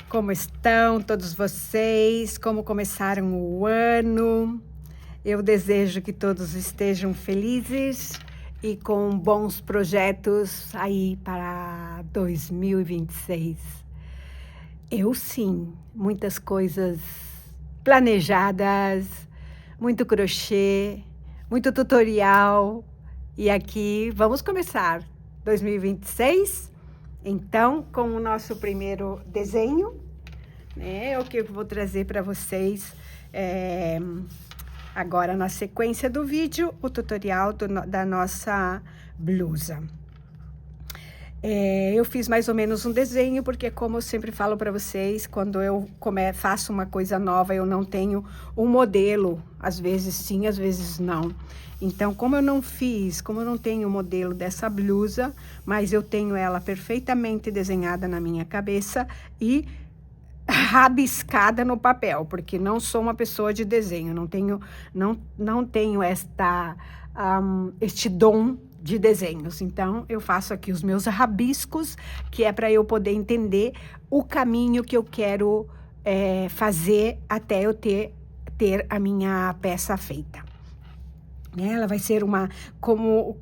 Como estão todos vocês? Como começaram o ano? Eu desejo que todos estejam felizes e com bons projetos aí para 2026. Eu sim, muitas coisas planejadas, muito crochê, muito tutorial. E aqui vamos começar 2026. Então, com o nosso primeiro desenho, né, o que eu vou trazer para vocês agora na sequência do vídeo, o tutorial da nossa blusa. Eu fiz mais ou menos um desenho, porque como eu sempre falo para vocês, quando eu faço uma coisa nova, eu não tenho um modelo, às vezes sim, às vezes não. Então, como eu não tenho o modelo dessa blusa, mas eu tenho ela perfeitamente desenhada na minha cabeça e rabiscada no papel, porque não sou uma pessoa de desenho, não tenho este dom de desenhos. Então, eu faço aqui os meus rabiscos, que é para eu poder entender o caminho que eu quero fazer até eu ter a minha peça feita. Ela vai ser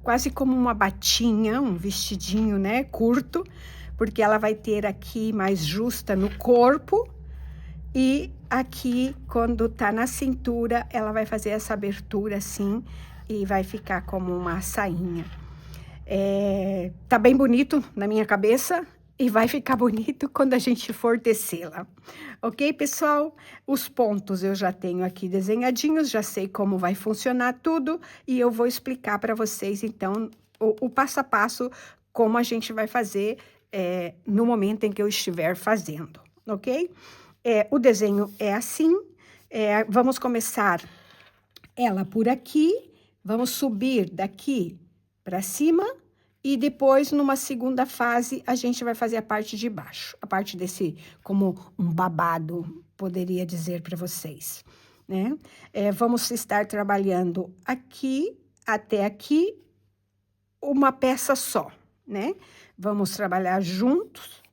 quase como uma batinha, um vestidinho, né, curto, porque ela vai ter aqui mais justa no corpo e aqui, quando tá na cintura, ela vai fazer essa abertura assim e vai ficar como uma sainha. Tá bem bonito na minha cabeça e vai ficar bonito quando a gente for tecê-la. Ok, pessoal? Os pontos eu já tenho aqui desenhadinhos, já sei como vai funcionar tudo e eu vou explicar para vocês, então, o passo a passo, como a gente vai fazer no momento em que eu estiver fazendo, ok? O desenho é assim, vamos começar ela por aqui, vamos subir daqui para cima e depois, numa segunda fase, a gente vai fazer a parte de baixo, a parte desse, como um babado, poderia dizer para vocês, né? Vamos estar trabalhando aqui até aqui, uma peça só, né? Vamos trabalhar juntos.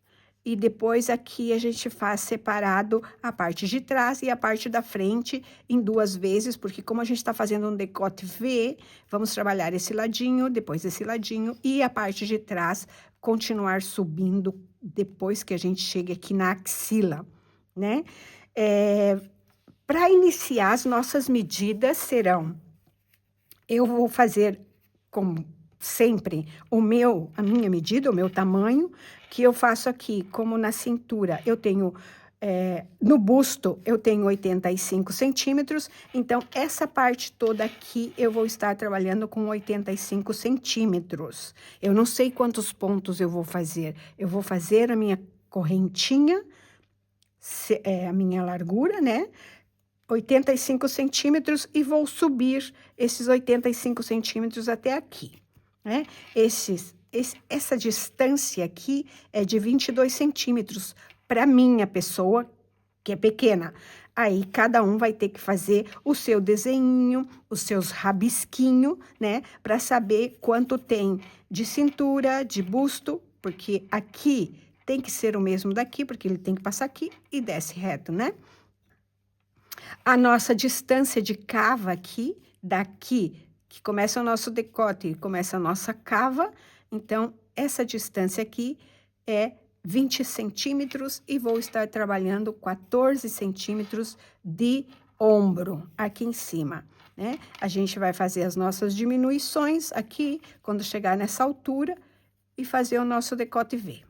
E depois aqui a gente faz separado a parte de trás e a parte da frente em 2 vezes, porque como a gente está fazendo um decote V, vamos trabalhar esse ladinho, depois esse ladinho e a parte de trás continuar subindo depois que a gente chegue aqui na axila, né? Para iniciar, as nossas medidas serão, eu vou fazer como sempre a minha medida, o meu tamanho, que eu faço aqui, como na cintura, eu tenho, no busto, eu tenho 85 centímetros, então, essa parte toda aqui, eu vou estar trabalhando com 85 centímetros. Eu não sei quantos pontos eu vou fazer a minha correntinha, a minha largura, né? 85 centímetros e vou subir esses 85 centímetros até aqui, né? Essa distância aqui é de 22 centímetros para minha pessoa, que é pequena. Aí, cada um vai ter que fazer o seu desenho, os seus rabisquinhos, né? Para saber quanto tem de cintura, de busto, porque aqui tem que ser o mesmo daqui, porque ele tem que passar aqui e desce reto, né? A nossa distância de cava aqui, daqui, que começa o nosso decote, começa a nossa cava, então, essa distância aqui é 20 centímetros e vou estar trabalhando 14 centímetros de ombro aqui em cima, né? A gente vai fazer as nossas diminuições aqui, quando chegar nessa altura, e fazer o nosso decote V.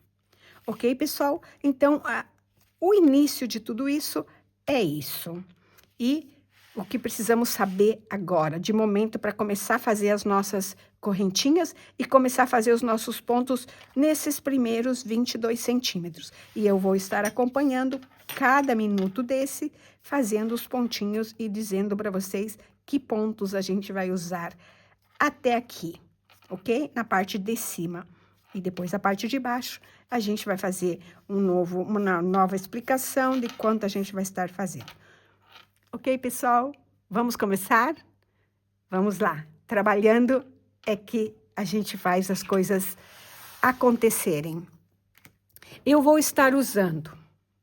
Ok, pessoal? Então, o início de tudo isso é isso. E o que precisamos saber agora, de momento, para começar a fazer as nossas correntinhas e começar a fazer os nossos pontos nesses primeiros 22 centímetros. E eu vou estar acompanhando cada minuto desse, fazendo os pontinhos e dizendo para vocês que pontos a gente vai usar até aqui, ok? Na parte de cima. E depois a parte de baixo, a gente vai fazer uma nova explicação de quanto a gente vai estar fazendo. Ok, pessoal? Vamos começar? Vamos lá. Trabalhando é que a gente faz as coisas acontecerem. Eu vou estar usando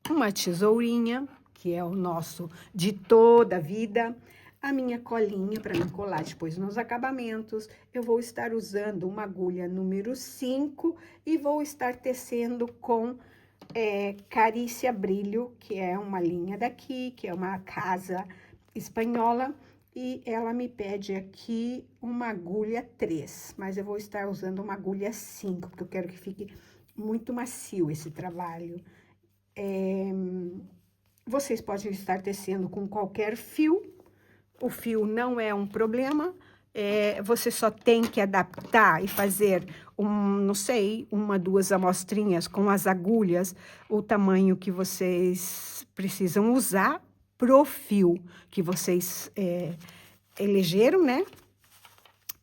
uma tesourinha, que é o nosso de toda a vida, a minha colinha para não colar depois nos acabamentos. Eu vou estar usando uma agulha número 5 e vou estar tecendo com Carícia Brilho, que é uma linha daqui, que é uma casa espanhola, e ela me pede aqui uma agulha 3, mas eu vou estar usando uma agulha 5, porque eu quero que fique muito macio esse trabalho. Vocês podem estar tecendo com qualquer fio, o fio não é um problema, você só tem que adaptar e fazer, não sei, 1, 2 amostrinhas com as agulhas, o tamanho que vocês precisam usar pro fio que vocês elegeram, né?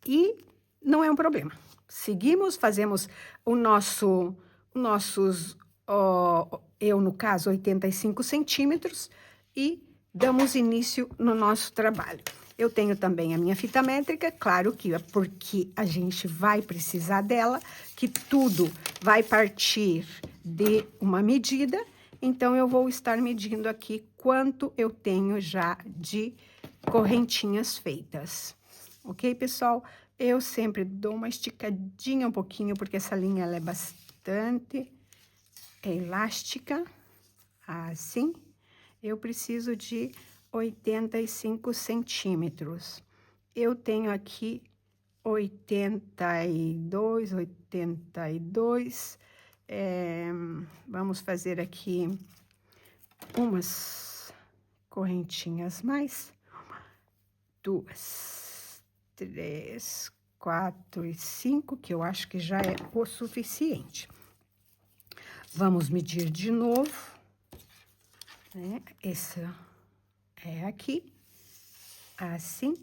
E não é um problema. Seguimos, fazemos nossos, eu no caso, 85 centímetros, e damos início no nosso trabalho. Eu tenho também a minha fita métrica, claro que é porque a gente vai precisar dela, que tudo vai partir de uma medida, então eu vou estar medindo aqui quanto eu tenho já de correntinhas feitas. Ok, pessoal? Eu sempre dou uma esticadinha um pouquinho, porque essa linha ela é bastante elástica, assim. Eu preciso de 85 centímetros. Eu tenho aqui 82. Vamos fazer aqui umas correntinhas mais. 2, 3, 4 e 5, que eu acho que já é o suficiente. Vamos medir de novo, né? Essa é aqui, assim,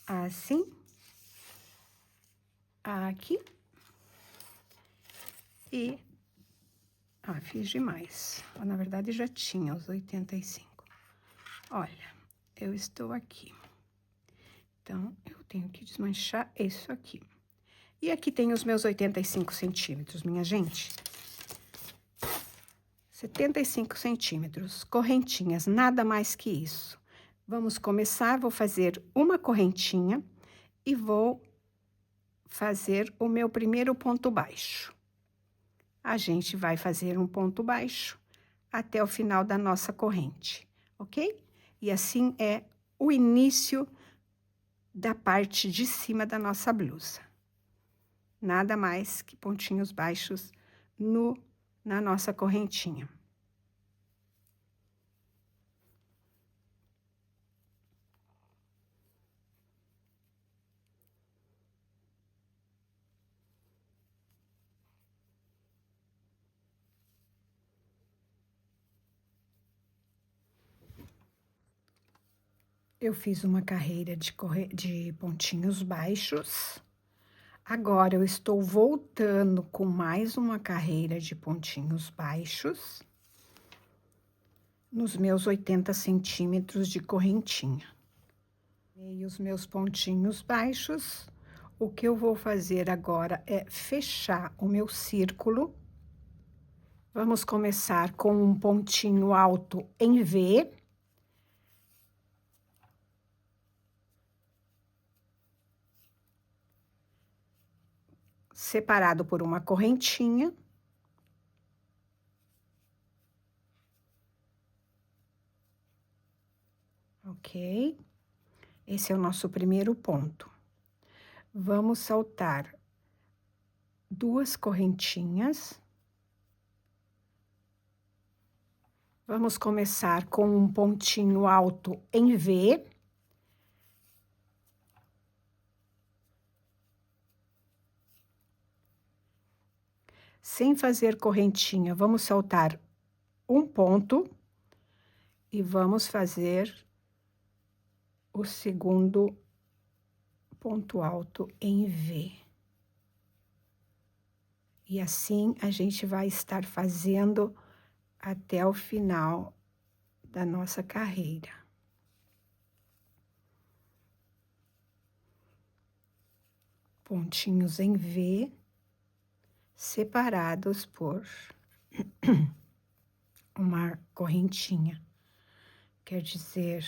assim, aqui e... fiz demais. Na verdade, já tinha os 85. Olha, eu estou aqui. Então, eu tenho que desmanchar isso aqui. E aqui tem os meus 85 centímetros, minha gente. 75 centímetros, correntinhas, nada mais que isso. Vamos começar, vou fazer uma correntinha e vou fazer o meu primeiro ponto baixo. A gente vai fazer um ponto baixo até o final da nossa corrente, ok? E assim é o início da parte de cima da nossa blusa. Nada mais que pontinhos baixos na nossa correntinha. Eu fiz uma carreira de pontinhos baixos. Agora, eu estou voltando com mais uma carreira de pontinhos baixos nos meus 80 centímetros de correntinha. E os meus pontinhos baixos, o que eu vou fazer agora é fechar o meu círculo. Vamos começar com um pontinho alto em V. Separado por uma correntinha. Ok? Esse é o nosso primeiro ponto. Vamos saltar 2 correntinhas. Vamos começar com um pontinho alto em V. Sem fazer correntinha, vamos saltar um ponto e vamos fazer o segundo ponto alto em V. E assim a gente vai estar fazendo até o final da nossa carreira. Pontinhos em V, separados por uma correntinha. Quer dizer,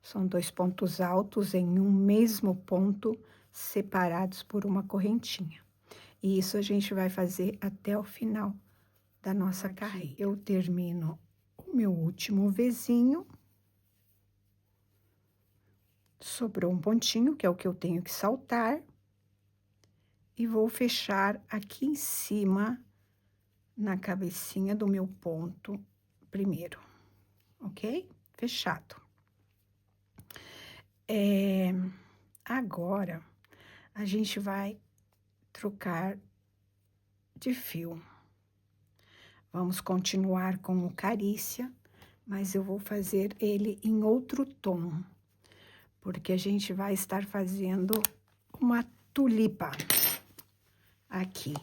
são 2 pontos altos em um mesmo ponto, separados por uma correntinha. E isso a gente vai fazer até o final da nossa carreira. Eu termino o meu último Vzinho. Sobrou um pontinho, que é o que eu tenho que saltar. E vou fechar aqui em cima, na cabecinha do meu ponto primeiro, ok? Fechado. Agora, a gente vai trocar de fio. Vamos continuar com o Carícia, mas eu vou fazer ele em outro tom, porque a gente vai estar fazendo uma tulipa aqui.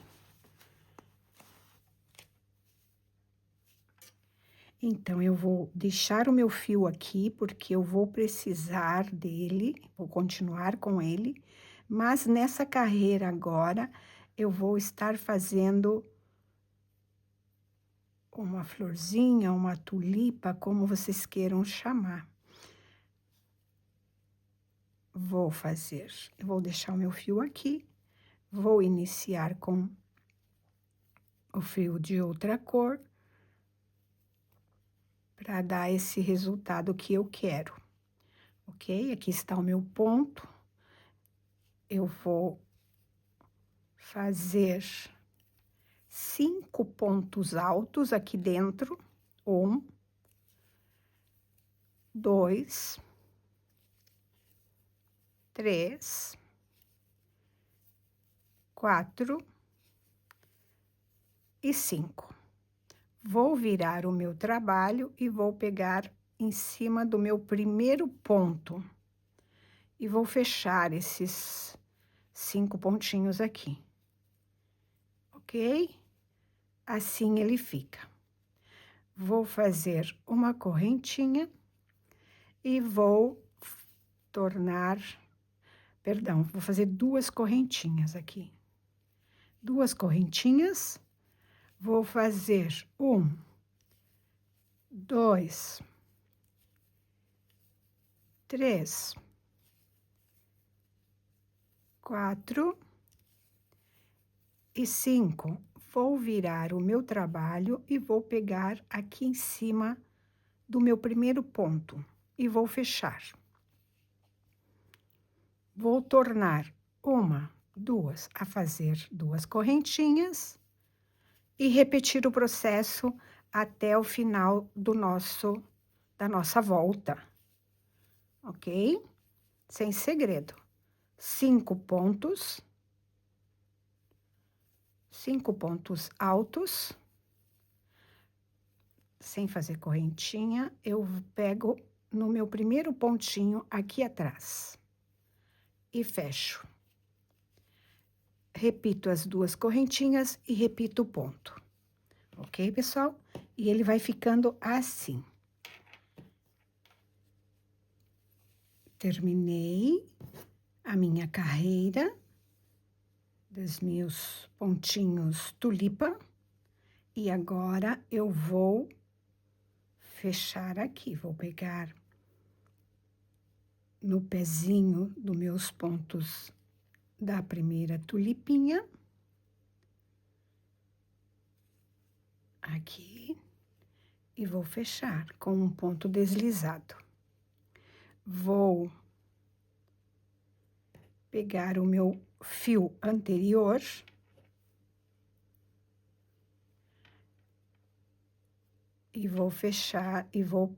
Então, eu vou deixar o meu fio aqui, porque eu vou precisar dele, vou continuar com ele, mas nessa carreira agora, eu vou estar fazendo uma florzinha, uma tulipa, como vocês queiram chamar. Eu vou deixar o meu fio aqui, vou iniciar com o fio de outra cor, para dar esse resultado que eu quero, ok? Aqui está o meu ponto. Eu vou fazer 5 pontos altos aqui dentro. 1, 2, 3, 4 e 5. Vou virar o meu trabalho e vou pegar em cima do meu primeiro ponto. E vou fechar esses 5 pontinhos aqui. Ok? Assim ele fica. Vou fazer uma correntinha e vou vou fazer 2 correntinhas aqui. 2 correntinhas. Vou fazer 1, 2, 3, 4 e 5. Vou virar o meu trabalho e vou pegar aqui em cima do meu primeiro ponto e vou fechar. Vou tornar 1, 2, a fazer 2 correntinhas e repetir o processo até o final da nossa volta, ok? Sem segredo. 5 pontos altos, sem fazer correntinha, eu pego no meu primeiro pontinho aqui atrás e fecho. Repito as 2 correntinhas e repito o ponto. Ok, pessoal? E ele vai ficando assim. Terminei a minha carreira dos meus pontinhos tulipa. E agora eu vou fechar aqui. Vou pegar no pezinho dos meus pontos da primeira tulipinha. Aqui. E vou fechar com um ponto deslizado. Vou pegar o meu fio anterior e vou fechar e vou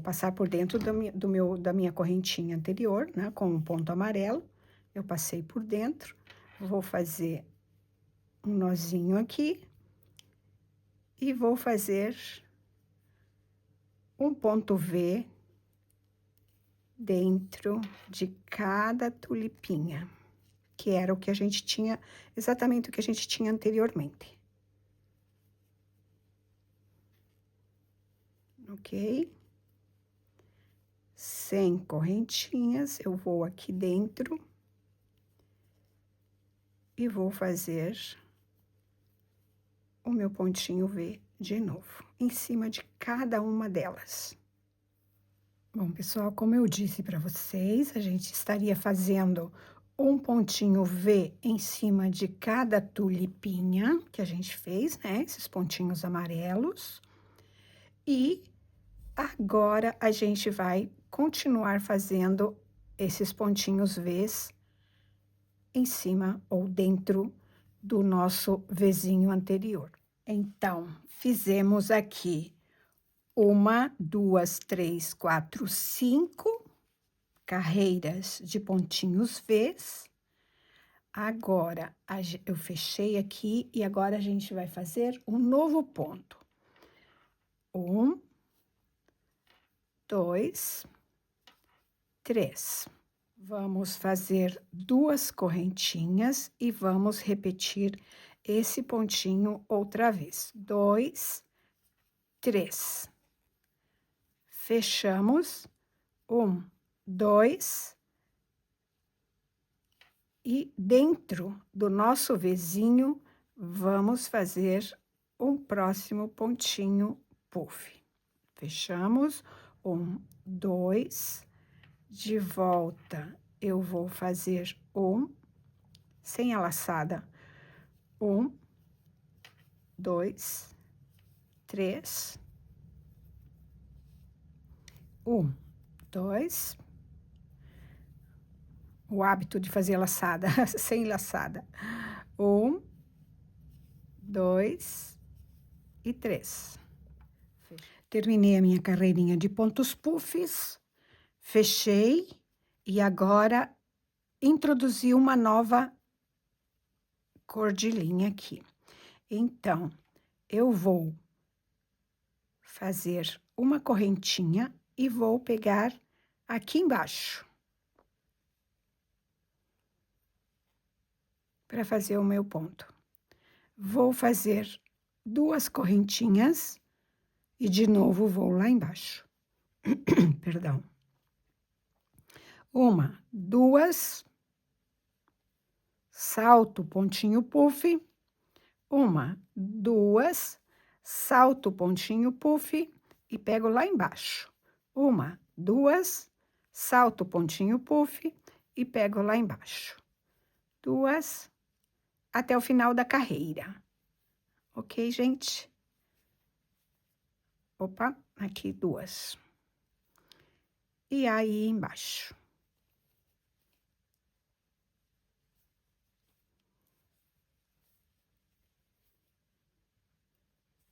passar por dentro da minha correntinha anterior, né, com um ponto amarelo. Eu passei por dentro, vou fazer um nozinho aqui e vou fazer um ponto V dentro de cada tulipinha, que era o que a gente tinha, exatamente o que a gente tinha anteriormente. Ok? Sem correntinhas, eu vou aqui dentro e vou fazer o meu pontinho V de novo, em cima de cada uma delas. Bom, pessoal, como eu disse para vocês, a gente estaria fazendo um pontinho V em cima de cada tulipinha que a gente fez, né? Esses pontinhos amarelos. E agora a gente vai continuar fazendo esses pontinhos Vs em cima ou dentro do nosso Vzinho anterior. Então, fizemos aqui 1, 2, 3, 4, 5 carreiras de pontinhos Vs. Agora, eu fechei aqui e agora a gente vai fazer um novo ponto. 1, 2, 3. Vamos fazer 2 correntinhas e vamos repetir esse pontinho outra vez. 2, 3. Fechamos. 1, 2. E dentro do nosso Vzinho, vamos fazer um próximo pontinho puff. Fechamos. 1, 2. De volta, eu vou fazer sem a laçada. 1, 2, 3. 1, 2. O hábito de fazer laçada, sem laçada. 1, 2 e 3. Terminei a minha carreirinha de pontos puffs, fechei e agora introduzi uma nova cor de linha aqui. Então, eu vou fazer uma correntinha e vou pegar aqui embaixo para fazer o meu ponto. Vou fazer 2 correntinhas e de novo vou lá embaixo. Perdão. 1, 2, salto, pontinho puff. 1, 2, salto, pontinho puff e pego lá embaixo. 1, 2, salto, pontinho puff e pego lá embaixo. 2, até o final da carreira. Ok, gente? Opa, aqui 2. E aí embaixo.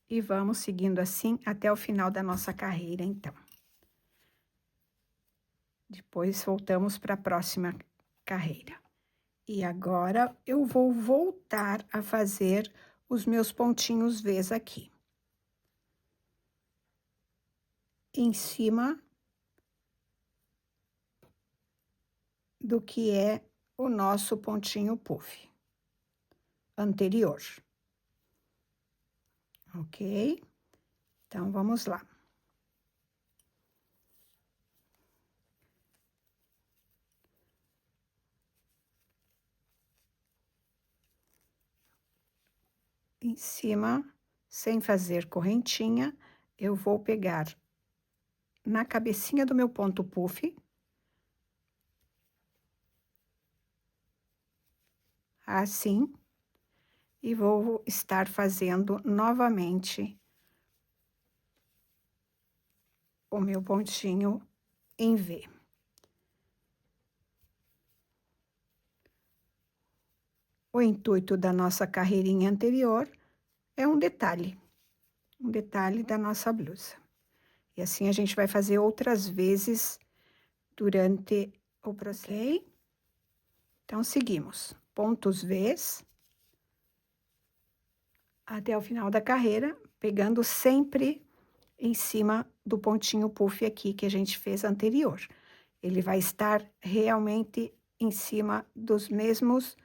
E vamos seguindo assim até o final da nossa carreira, então. Depois voltamos para a próxima carreira. E agora eu vou voltar a fazer os meus pontinhos Vs aqui. Em cima do que é o nosso pontinho puff anterior. Ok? Então, vamos lá. Em cima, sem fazer correntinha, eu vou pegar na cabecinha do meu ponto puff, assim, e vou estar fazendo novamente o meu pontinho em V. O intuito da nossa carreirinha anterior é um detalhe da nossa blusa. E assim a gente vai fazer outras vezes durante o processo. Então, seguimos. Pontos Vs até o final da carreira, pegando sempre em cima do pontinho puff aqui que a gente fez anterior. Ele vai estar realmente em cima dos mesmos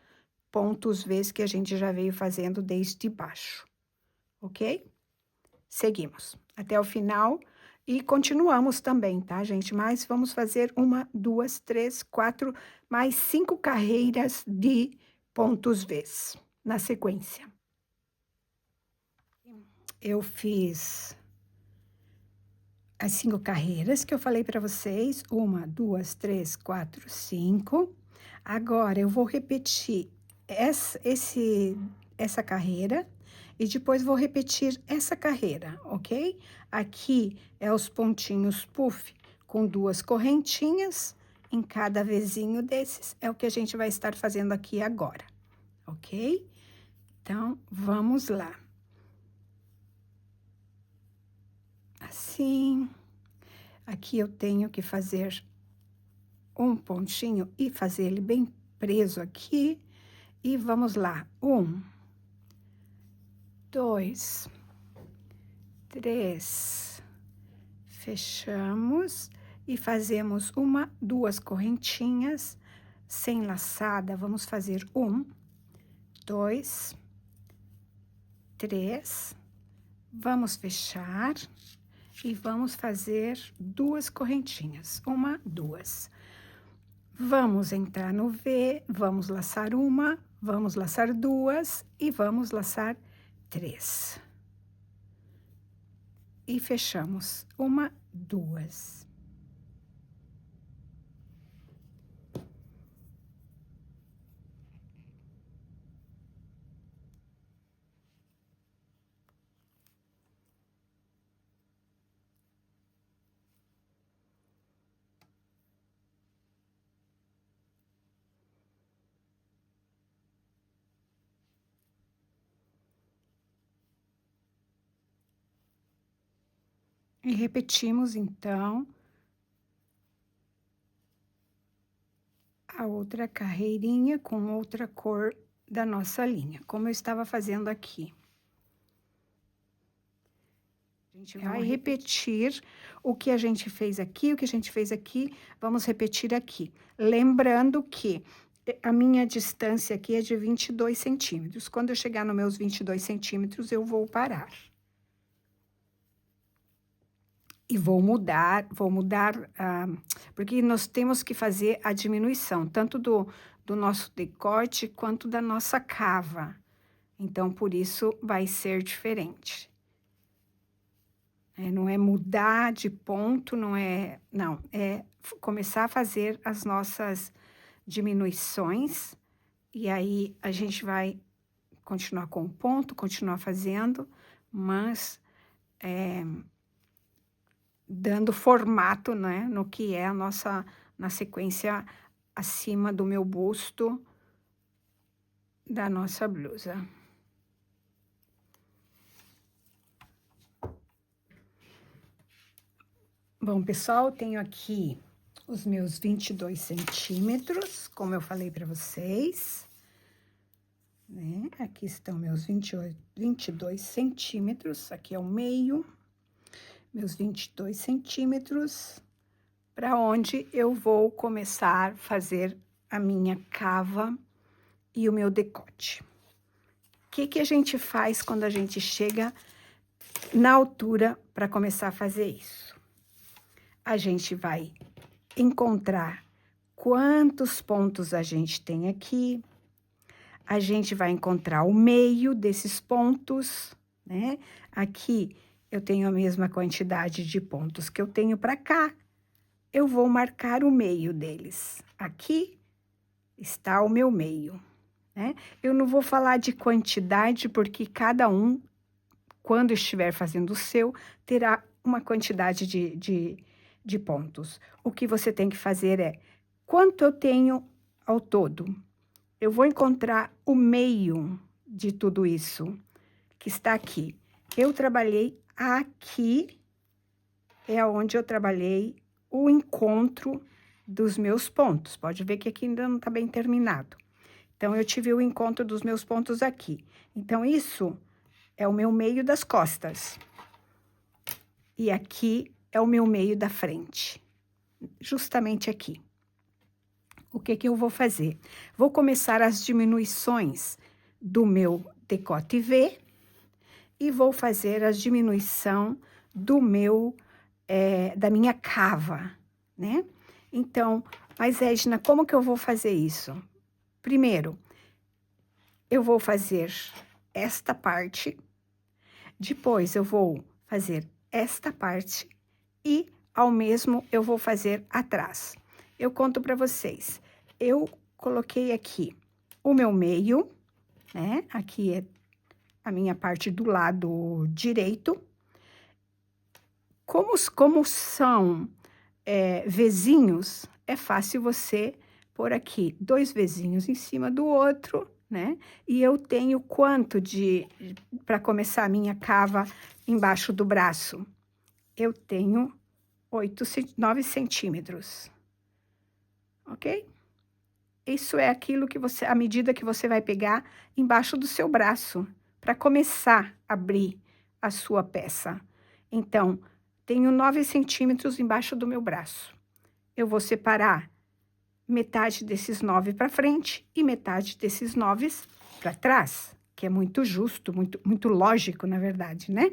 pontos Vs que a gente já veio fazendo desde baixo, ok? Seguimos até o final e continuamos também, tá, gente? Mas vamos fazer 1, 2, 3, 4, mais 5 carreiras de pontos V's na sequência. Eu fiz as 5 carreiras que eu falei para vocês, 1, 2, 3, 4, 5. Agora, eu vou repetir essa carreira e depois vou repetir essa carreira, ok? Aqui é os pontinhos puff com 2 correntinhas em cada vezinho desses, é o que a gente vai estar fazendo aqui agora, ok? Então, vamos lá. Assim, aqui eu tenho que fazer um pontinho e fazer ele bem preso aqui. E vamos lá. 1, 2, 3. Fechamos e fazemos 1, 2 correntinhas sem laçada. Vamos fazer 1, 2, 3. Vamos fechar. E vamos fazer 2 correntinhas, 1, 2. Vamos entrar no V, vamos laçar 1, vamos laçar 2 e vamos laçar 3. E fechamos 1, 2. E repetimos, então, a outra carreirinha com outra cor da nossa linha, como eu estava fazendo aqui. A gente vai repetir o que a gente fez aqui, o que a gente fez aqui, vamos repetir aqui. Lembrando que a minha distância aqui é de 22 centímetros. Quando eu chegar nos meus 22 centímetros, eu vou parar. E vou mudar, porque nós temos que fazer a diminuição, tanto do nosso decote quanto da nossa cava. Então, por isso, vai ser diferente. Não é mudar de ponto, não, é começar a fazer as nossas diminuições, e aí a gente vai continuar com o ponto, continuar fazendo, mas dando formato, né, no que é a nossa, na sequência acima do meu busto da nossa blusa. Bom, pessoal, tenho aqui os meus 22 centímetros, como eu falei para vocês, né? Aqui estão meus 22 centímetros, aqui é o meio, meus 22 centímetros, para onde eu vou começar a fazer a minha cava e o meu decote. O que a gente faz quando a gente chega na altura para começar a fazer isso? A gente vai encontrar quantos pontos a gente tem aqui, a gente vai encontrar o meio desses pontos, né? Aqui eu tenho a mesma quantidade de pontos que eu tenho para cá, eu vou marcar o meio deles. Aqui está o meu meio, né? Eu não vou falar de quantidade, porque cada um, quando estiver fazendo o seu, terá uma quantidade de pontos. O que você tem que fazer é, quanto eu tenho ao todo? Eu vou encontrar o meio de tudo isso, que está aqui. Eu trabalhei aqui, é onde eu trabalhei o encontro dos meus pontos. Pode ver que aqui ainda não está bem terminado. Então, eu tive o encontro dos meus pontos aqui. Então, isso é o meu meio das costas. E aqui é o meu meio da frente. Justamente aqui. O que eu vou fazer? Vou começar as diminuições do meu decote V e vou fazer a diminuição do meu, da minha cava, né? Então, mas Edna, como que eu vou fazer isso? Primeiro, eu vou fazer esta parte, depois eu vou fazer esta parte e ao mesmo eu vou fazer atrás. Eu conto para vocês. Eu coloquei aqui o meu meio, né? Aqui é a minha parte do lado direito. Como são vezinhos, é fácil você pôr aqui 2 vezinhos em cima do outro, né? E eu tenho quanto para começar a minha cava embaixo do braço? Eu tenho 9 centímetros, ok? Isso é aquilo que a medida que você vai pegar embaixo do seu braço, para começar a abrir a sua peça. Então, tenho 9 centímetros embaixo do meu braço. Eu vou separar metade desses 9 para frente e metade desses 9 para trás, que é muito justo, muito lógico, na verdade, né?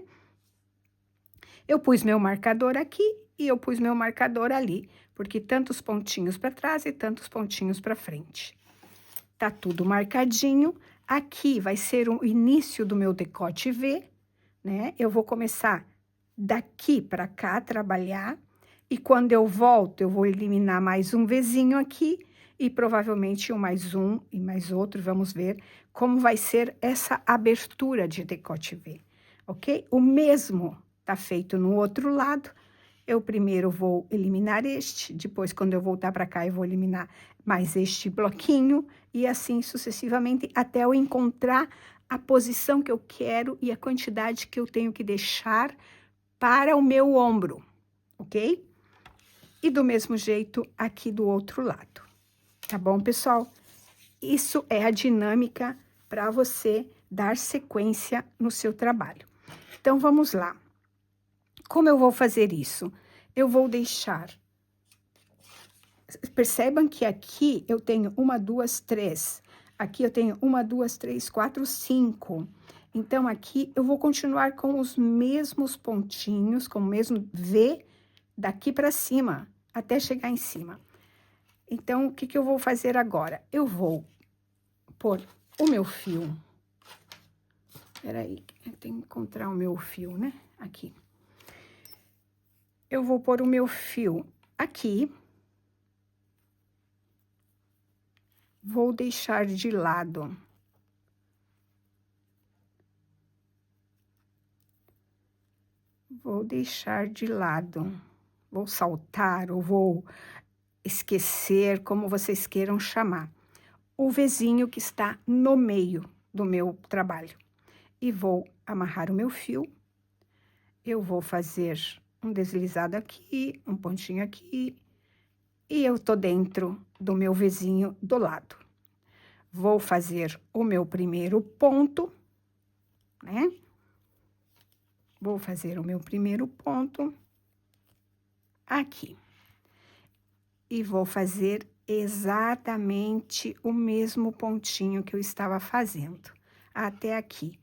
Eu pus meu marcador aqui e eu pus meu marcador ali, porque tantos pontinhos para trás e tantos pontinhos para frente. Tá tudo marcadinho. Aqui vai ser o início do meu decote V, né? Eu vou começar daqui para cá a trabalhar, e quando eu volto, eu vou eliminar mais um Vzinho aqui, e provavelmente mais um e mais outro, vamos ver como vai ser essa abertura de decote V, ok? O mesmo tá feito no outro lado. Eu primeiro vou eliminar este, depois quando eu voltar para cá eu vou eliminar mais este bloquinho, e assim sucessivamente até eu encontrar a posição que eu quero e a quantidade que eu tenho que deixar para o meu ombro, ok? E do mesmo jeito aqui do outro lado, tá bom, pessoal? Isso é a dinâmica para você dar sequência no seu trabalho. Então, vamos lá. Como eu vou fazer isso? Eu vou deixar... Percebam que aqui eu tenho 1, 2, 3. Aqui eu tenho 1, 2, 3, 4, 5. Então, aqui eu vou continuar com os mesmos pontinhos, com o mesmo V daqui para cima, até chegar em cima. Então, o que que eu vou fazer agora? Eu vou pôr o meu fio. Peraí, eu tenho que encontrar o meu fio, né? Aqui. Eu vou pôr o meu fio aqui. Vou deixar de lado. Vou deixar de lado. Vou saltar ou vou esquecer, como vocês queiram chamar. O Vzinho que está no meio do meu trabalho. E vou amarrar o meu fio. Eu vou fazer um deslizado aqui, um pontinho aqui. E eu tô dentro do meu Vzinho do lado. Vou fazer o meu primeiro ponto, né? Vou fazer o meu primeiro ponto aqui. E vou fazer exatamente o mesmo pontinho que eu estava fazendo. Até aqui.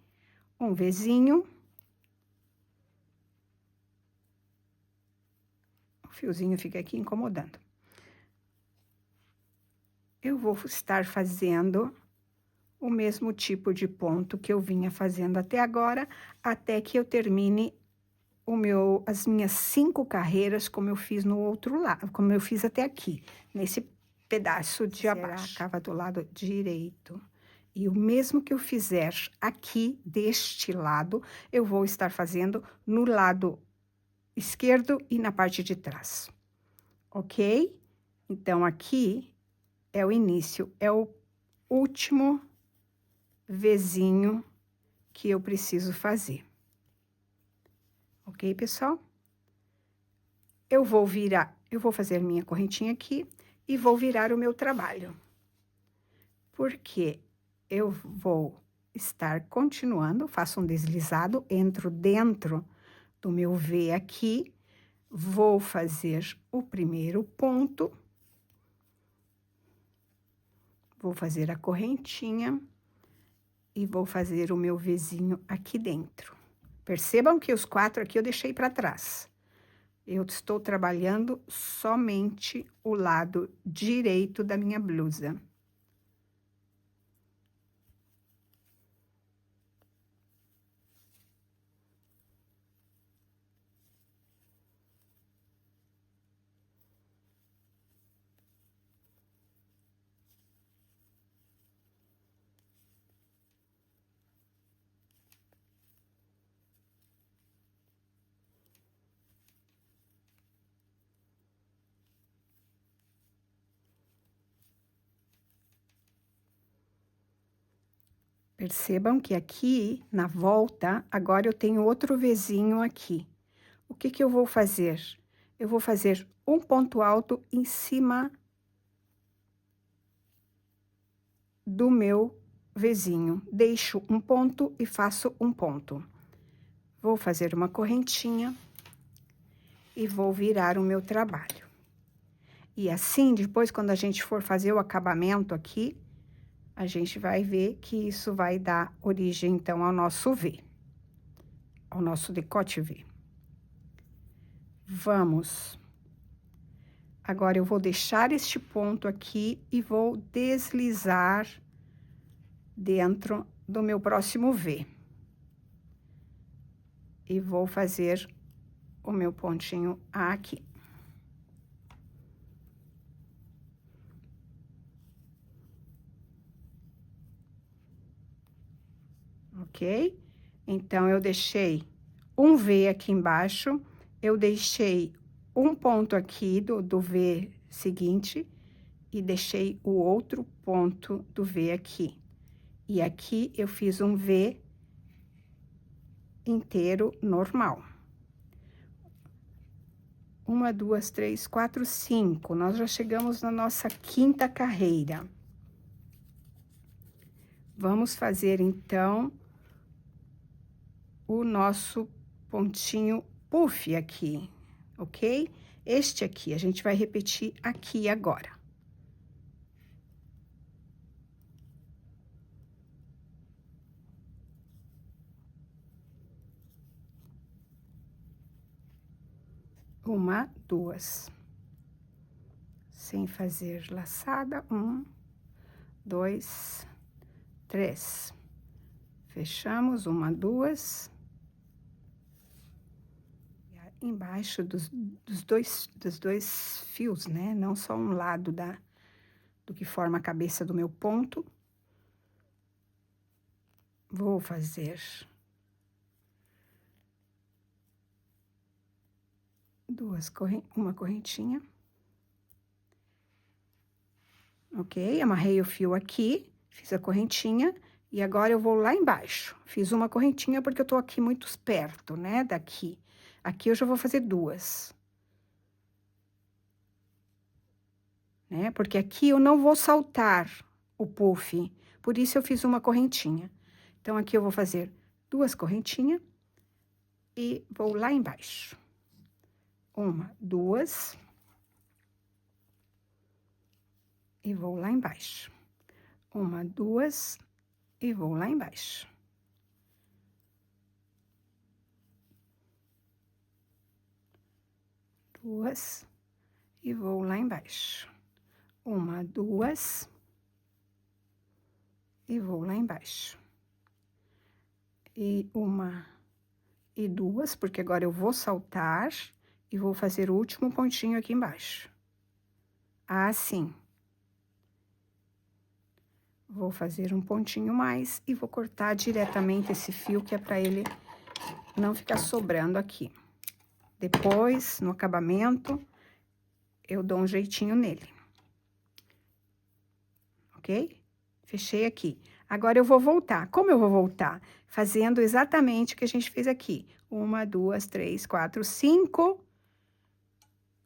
Um Vzinho. O fiozinho fica aqui incomodando. Eu vou estar fazendo o mesmo tipo de ponto que eu vinha fazendo até agora, até que eu termine as minhas 5 carreiras, como eu fiz no outro lado, como eu fiz até aqui, nesse pedaço de abaixo. A cava do lado direito. E o mesmo que eu fizer aqui, deste lado, eu vou estar fazendo no lado esquerdo e na parte de trás. Ok? Então, aqui é o início, é o último Vzinho que eu preciso fazer. Ok, pessoal? Eu vou fazer minha correntinha aqui e vou virar o meu trabalho. Porque eu vou estar continuando, faço um deslizado, entro dentro do meu V aqui, vou fazer o primeiro ponto, vou fazer a correntinha e vou fazer o meu Vzinho aqui dentro. Percebam que os 4 aqui eu deixei para trás. Eu estou trabalhando somente o lado direito da minha blusa. Percebam que aqui, na volta, agora eu tenho outro Vzinho aqui. O que que eu vou fazer? Eu vou fazer um ponto alto em cima do meu Vzinho. Deixo um ponto e faço um ponto. Vou fazer uma correntinha e vou virar o meu trabalho. E assim, depois, quando a gente for fazer o acabamento aqui, a gente vai ver que isso vai dar origem, então, ao nosso V, ao nosso decote V. Vamos. Agora, eu vou deixar este ponto aqui e vou deslizar dentro do meu próximo V. E vou fazer o meu pontinho aqui. Ok? Então, eu deixei um V aqui embaixo, eu deixei um ponto aqui do V seguinte e deixei o outro ponto do V aqui. E aqui eu fiz um V inteiro normal. 1, 2, 3, 4, 5. Nós já chegamos na nossa 5ª carreira. Vamos fazer, então, o nosso pontinho puff aqui, ok? Este aqui, a gente vai repetir aqui agora. Uma, duas. Sem fazer laçada. 1, 2, 3. Fechamos, 1, 2. Embaixo dos dois fios, né? Não só um lado do que forma a cabeça do meu ponto. Vou fazer uma correntinha. Ok? Amarrei o fio aqui, fiz a correntinha. E agora eu vou lá embaixo. Fiz uma correntinha porque eu tô aqui muito perto, né? Daqui. Aqui eu já vou fazer 2. Né? Porque aqui eu não vou saltar o puff. Por isso eu fiz uma correntinha. Então, aqui eu vou fazer 2 correntinhas. E vou lá embaixo. 1, 2. E vou lá embaixo. 1, 2. E vou lá embaixo. Duas. E vou lá embaixo. 1, 2. E vou lá embaixo. E 1 e 2, porque agora eu vou saltar e vou fazer o último pontinho aqui embaixo. Assim. Vou fazer um pontinho mais e vou cortar diretamente esse fio, que é para ele não ficar sobrando aqui. Depois, no acabamento, eu dou um jeitinho nele. Ok? Fechei aqui. Agora, eu vou voltar. Como eu vou voltar? Fazendo exatamente o que a gente fez aqui. 1, 2, 3, 4, 5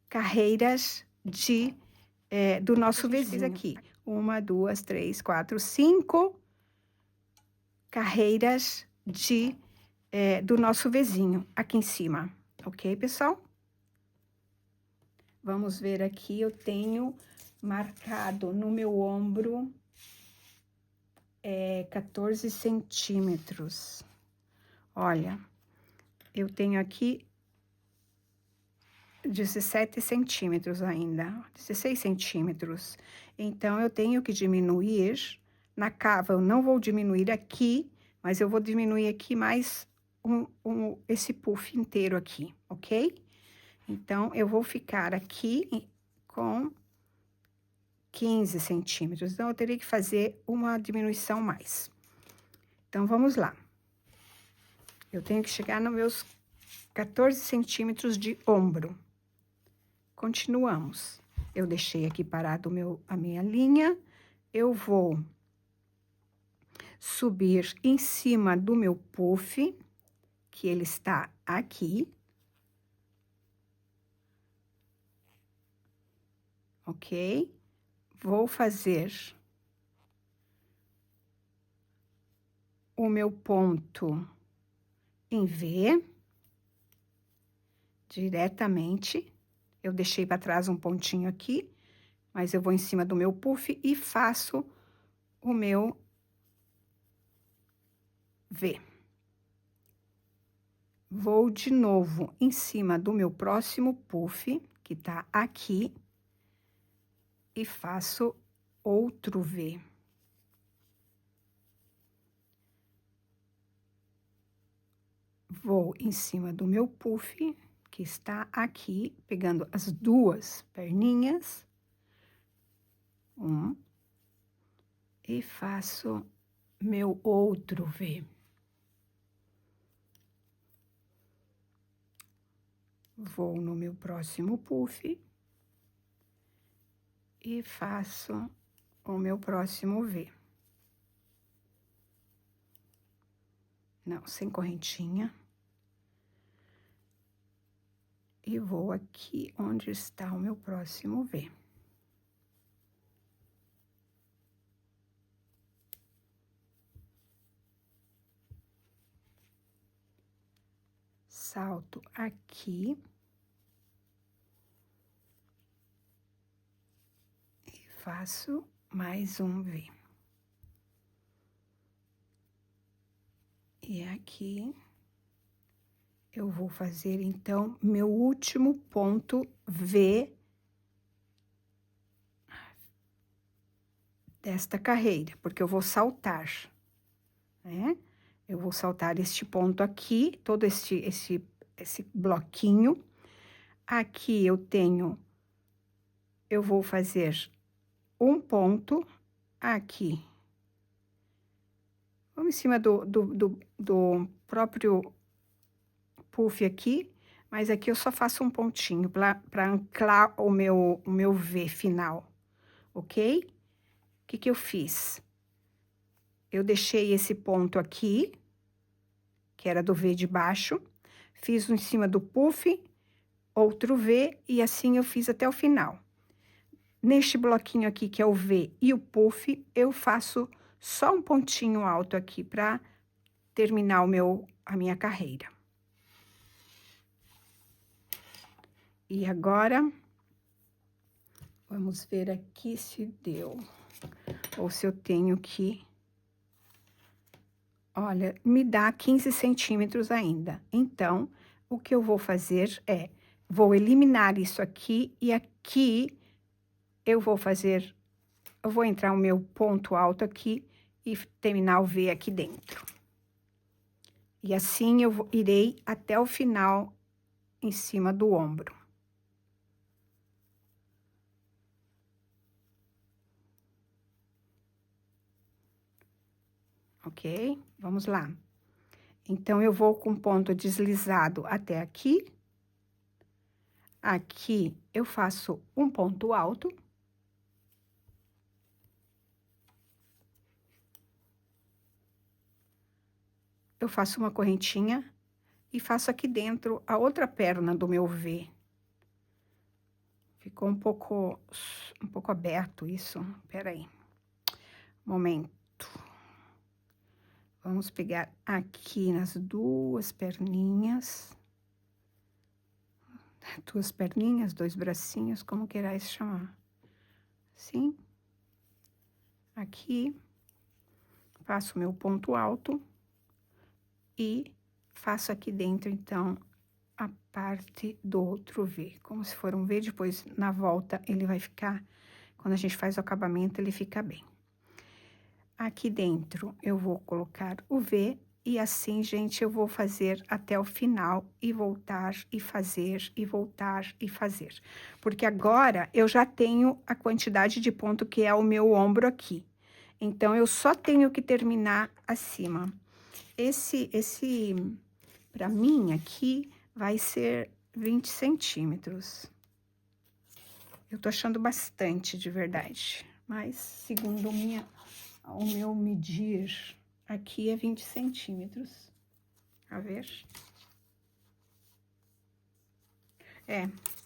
carreiras do nosso Vzinho aqui. 1, 2, 3, 4, 5 carreiras do nosso Vzinho aqui em cima. Ok, pessoal? Vamos ver aqui, eu tenho marcado no meu ombro 14 centímetros. Olha, eu tenho aqui 17 centímetros ainda, 16 centímetros. Então, eu tenho que diminuir na cava. Eu não vou diminuir aqui, mas eu vou diminuir aqui mais esse puff inteiro aqui, ok? Então, eu vou ficar aqui com 15 centímetros. Então, eu teria que fazer uma diminuição mais. Então, vamos lá. Eu tenho que chegar nos meus 14 centímetros de ombro. Continuamos. Eu deixei aqui parado a minha linha. Eu vou subir em cima do meu puff, que ele está aqui. Ok? Vou fazer o meu ponto em V, diretamente. Eu deixei para trás um pontinho aqui, mas eu vou em cima do meu puff e faço o meu V. Vou de novo em cima do meu próximo puff, que tá aqui, e faço outro V. Vou em cima do meu puff, que está aqui, pegando as duas perninhas. E faço meu outro V. Vou no meu próximo puff e faço o meu próximo V. Não, sem correntinha. E vou aqui onde está o meu próximo V. Salto aqui. E faço mais um V. E aqui eu vou fazer, então, meu último ponto V desta carreira, porque eu vou saltar, né? Eu vou saltar este ponto aqui, todo esse bloquinho. Aqui eu vou fazer um ponto aqui. Vamos em cima do próprio puff aqui, mas aqui eu só faço um pontinho para anclar o meu V final, ok? O que eu fiz? Eu deixei esse ponto aqui, que era do V de baixo, fiz em cima do puff, outro V, e assim eu fiz até o final. Neste bloquinho aqui, que é o V e o puff, eu faço só um pontinho alto aqui para terminar a minha carreira. E agora, vamos ver aqui se deu, ou se eu tenho que... Olha, me dá 15 centímetros ainda. Então, o que eu vou fazer é, vou eliminar isso aqui, e aqui eu vou entrar o meu ponto alto aqui e terminar o V aqui dentro. E assim eu irei até o final em cima do ombro. Ok? Vamos lá. Então, eu vou com ponto deslizado até aqui. Aqui, eu faço um ponto alto. Eu faço uma correntinha e faço aqui dentro a outra perna do meu V. Ficou um pouco aberto isso. Espera aí. Momento. Vamos pegar aqui nas duas perninhas. Duas perninhas, dois bracinhos, como querais chamar. Assim. Aqui. Faço meu ponto alto. E faço aqui dentro, então, a parte do outro V. Como se for um V, depois, na volta, ele vai ficar... Quando a gente faz o acabamento, ele fica bem. Aqui dentro, eu vou colocar o V, e assim, gente, eu vou fazer até o final, e voltar, e fazer, e voltar, e fazer. Porque agora, eu já tenho a quantidade de ponto que é o meu ombro aqui. Então, eu só tenho que terminar acima. Pra mim, aqui, vai ser 20 centímetros. Eu tô achando bastante, de verdade. Mas, segundo o meu medir, aqui é 20 centímetros. A ver?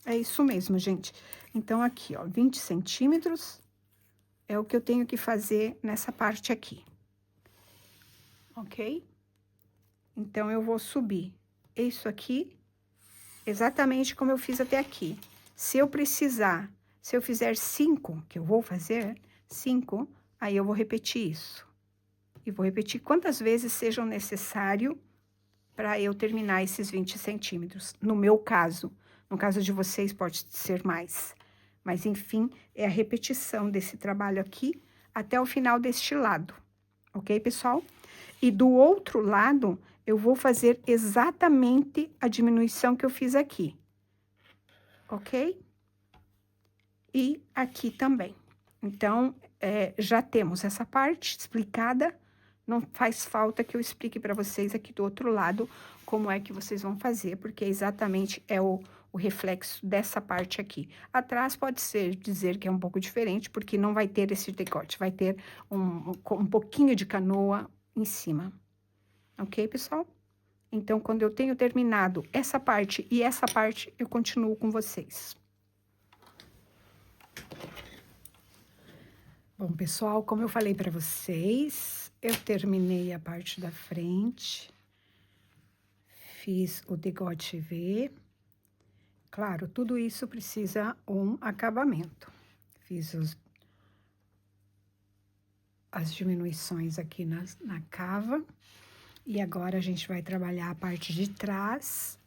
É isso mesmo, gente. Então, aqui, ó, 20 centímetros é o que eu tenho que fazer nessa parte aqui. Ok? Então, eu vou subir isso aqui, exatamente como eu fiz até aqui. Se eu precisar, se eu fizer 5, que eu vou fazer 5, aí eu vou repetir isso. E vou repetir quantas vezes sejam necessário para eu terminar esses 20 centímetros. No meu caso, no caso de vocês pode ser mais. Mas, enfim, é a repetição desse trabalho aqui até o final deste lado. Ok, pessoal? E do outro lado, eu vou fazer exatamente a diminuição que eu fiz aqui. Ok? E aqui também. Então, já temos essa parte explicada. Não faz falta que eu explique para vocês aqui do outro lado como é que vocês vão fazer, porque exatamente é o reflexo dessa parte aqui. Atrás pode ser dizer que é um pouco diferente, porque não vai ter esse decote, vai ter um pouquinho de canoa em cima. Ok, pessoal? Então, quando eu tenho terminado essa parte e essa parte, eu continuo com vocês. Bom, pessoal, como eu falei para vocês, eu terminei a parte da frente, fiz o decote V. Claro, tudo isso precisa um acabamento. Fiz as diminuições aqui na cava. E agora a gente vai trabalhar a parte de trás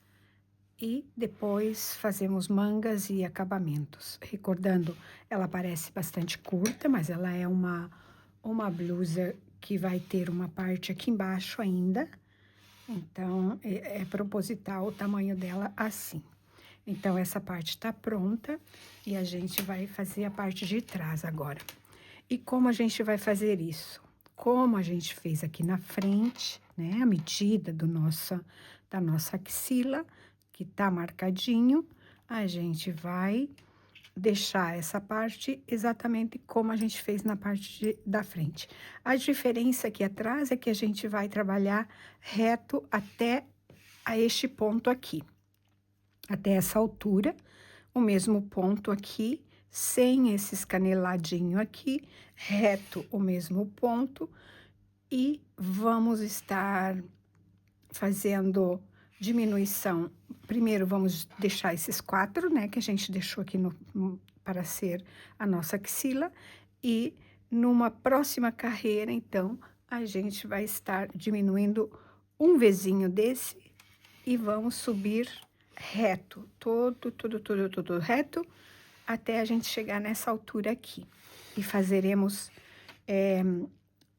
e depois fazemos mangas e acabamentos. Recordando, ela parece bastante curta, mas ela é uma blusa que vai ter uma parte aqui embaixo ainda. Então, é proposital o tamanho dela assim. Então, essa parte tá pronta e a gente vai fazer a parte de trás agora. E como a gente vai fazer isso? Como a gente fez aqui na frente, né? A medida da nossa axila, que tá marcadinho, a gente vai deixar essa parte exatamente como a gente fez na parte da frente. A diferença aqui atrás é que a gente vai trabalhar reto até a este ponto aqui. Até essa altura, o mesmo ponto aqui, sem esse escaneladinho aqui, reto o mesmo ponto, e vamos estar fazendo diminuição. Primeiro, vamos deixar esses 4, né, que a gente deixou aqui para ser a nossa axila, e numa próxima carreira, então, a gente vai estar diminuindo um Vzinho desse e vamos subir reto, todo reto, até a gente chegar nessa altura aqui. E fazeremos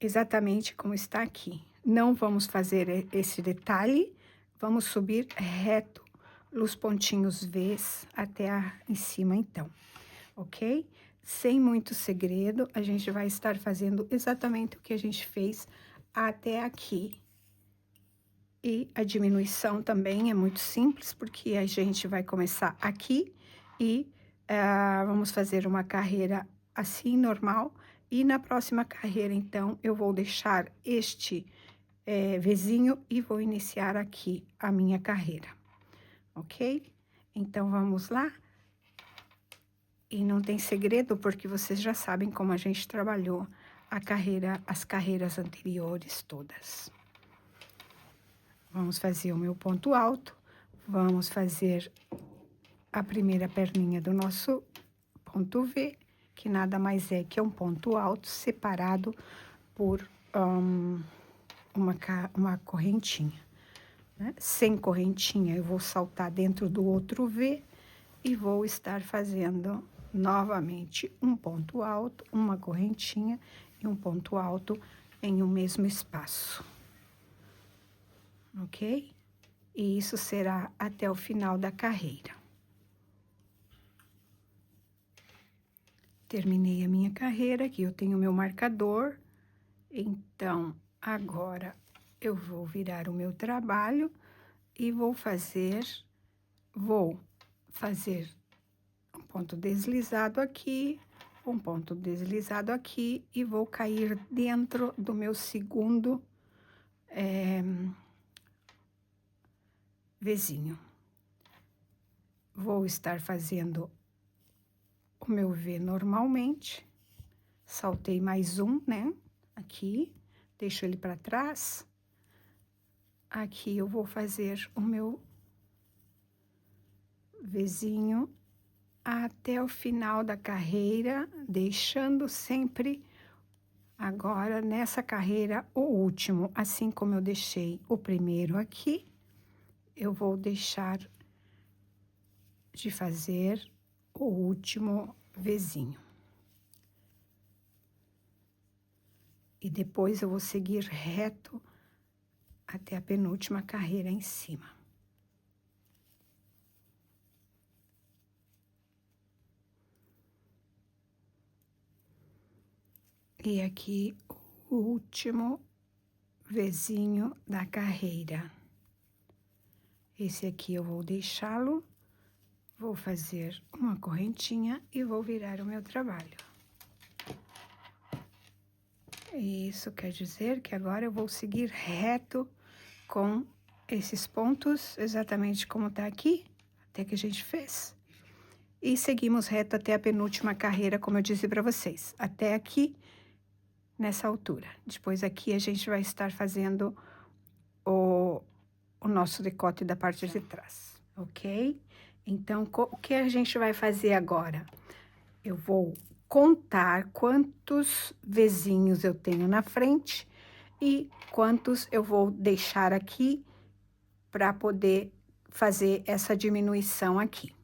exatamente como está aqui. Não vamos fazer esse detalhe, vamos subir reto os pontinhos V's até em cima, então, ok? Sem muito segredo, a gente vai estar fazendo exatamente o que a gente fez até aqui. E a diminuição também é muito simples, porque a gente vai começar aqui e vamos fazer uma carreira assim, normal. E na próxima carreira, então, eu vou deixar este Vzinho e vou iniciar aqui a minha carreira, ok? Então, vamos lá? E não tem segredo, porque vocês já sabem como a gente trabalhou as carreiras anteriores todas. Vamos fazer o meu ponto alto, vamos fazer a primeira perninha do nosso ponto V, que nada mais é que um ponto alto separado por uma correntinha, né? Sem correntinha, eu vou saltar dentro do outro V e vou estar fazendo novamente um ponto alto, uma correntinha e um ponto alto em um mesmo espaço. Ok? E isso será até o final da carreira. Terminei a minha carreira, aqui eu tenho meu marcador. Então, agora eu vou virar o meu trabalho e vou fazer um ponto deslizado aqui, um ponto deslizado aqui e vou cair dentro do meu segundo Vzinho. Vou estar fazendo o meu V normalmente. Saltei mais um, né? Aqui, deixo ele para trás. Aqui eu vou fazer o meu Vzinho até o final da carreira, deixando sempre agora nessa carreira o último, assim como eu deixei o primeiro aqui, eu vou deixar de fazer o último Vzinho. E depois eu vou seguir reto até a penúltima carreira em cima. E aqui o último Vzinho da carreira. Esse aqui eu vou deixá-lo, vou fazer uma correntinha e vou virar o meu trabalho. Isso quer dizer que agora eu vou seguir reto com esses pontos, exatamente como tá aqui, até que a gente fez. E seguimos reto até a penúltima carreira, como eu disse para vocês, até aqui, nessa altura. Depois aqui a gente vai estar fazendo o nosso decote da parte de trás, ok? Então, o que a gente vai fazer agora? Eu vou contar quantos Vzinhos eu tenho na frente e quantos eu vou deixar aqui para poder fazer essa diminuição aqui,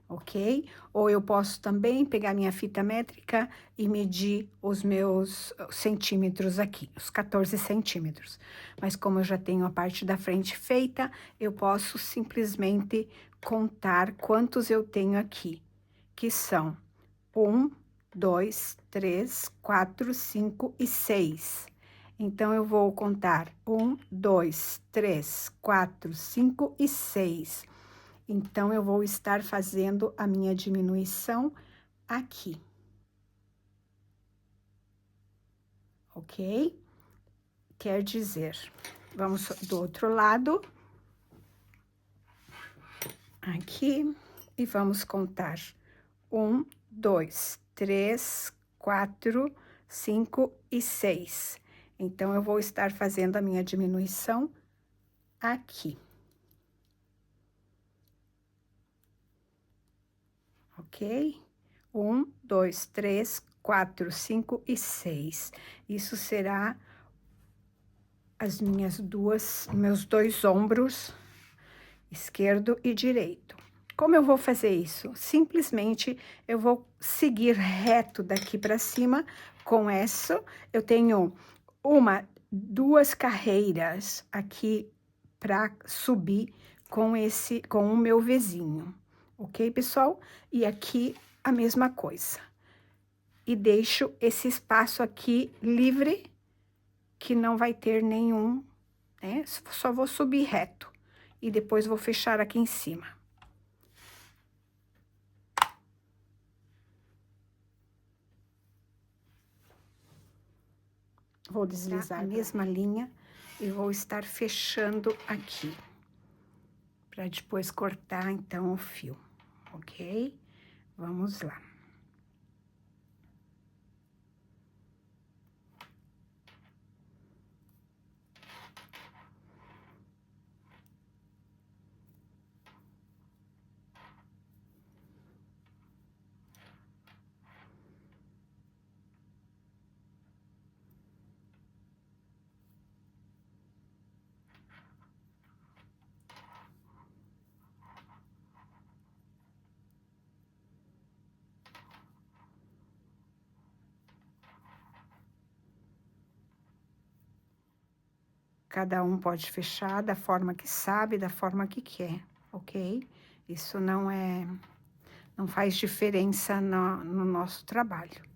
ok? Ou eu posso também pegar minha fita métrica e medir os meus centímetros aqui, os 14 centímetros. Mas como eu já tenho a parte da frente feita, eu posso simplesmente contar quantos eu tenho aqui, que são 1, 2, 3, 4, 5 e 6. Então, eu vou contar 1, 2, 3, 4, 5 e 6. Então, eu vou estar fazendo a minha diminuição aqui. Ok? Quer dizer, vamos do outro lado. Aqui, e vamos contar 1, 2, 3, 4, 5 e 6. Então, eu vou estar fazendo a minha diminuição aqui. Ok? 1, 2, 3, 4, 5 e 6. Isso será meus dois ombros, esquerdo e direito. Como eu vou fazer isso? Simplesmente eu vou seguir reto daqui para cima com isso. Eu tenho duas carreiras aqui para subir com o meu Vzinho. Ok, pessoal? E aqui a mesma coisa. E deixo esse espaço aqui livre, que não vai ter nenhum, né? Só vou subir reto. E depois vou fechar aqui em cima. Vou deslizar a mesma linha e vou estar fechando aqui. Para depois cortar, então, o fio, ok? Vamos lá. Cada um pode fechar da forma que sabe, da forma que quer, ok? Isso não faz diferença no nosso trabalho.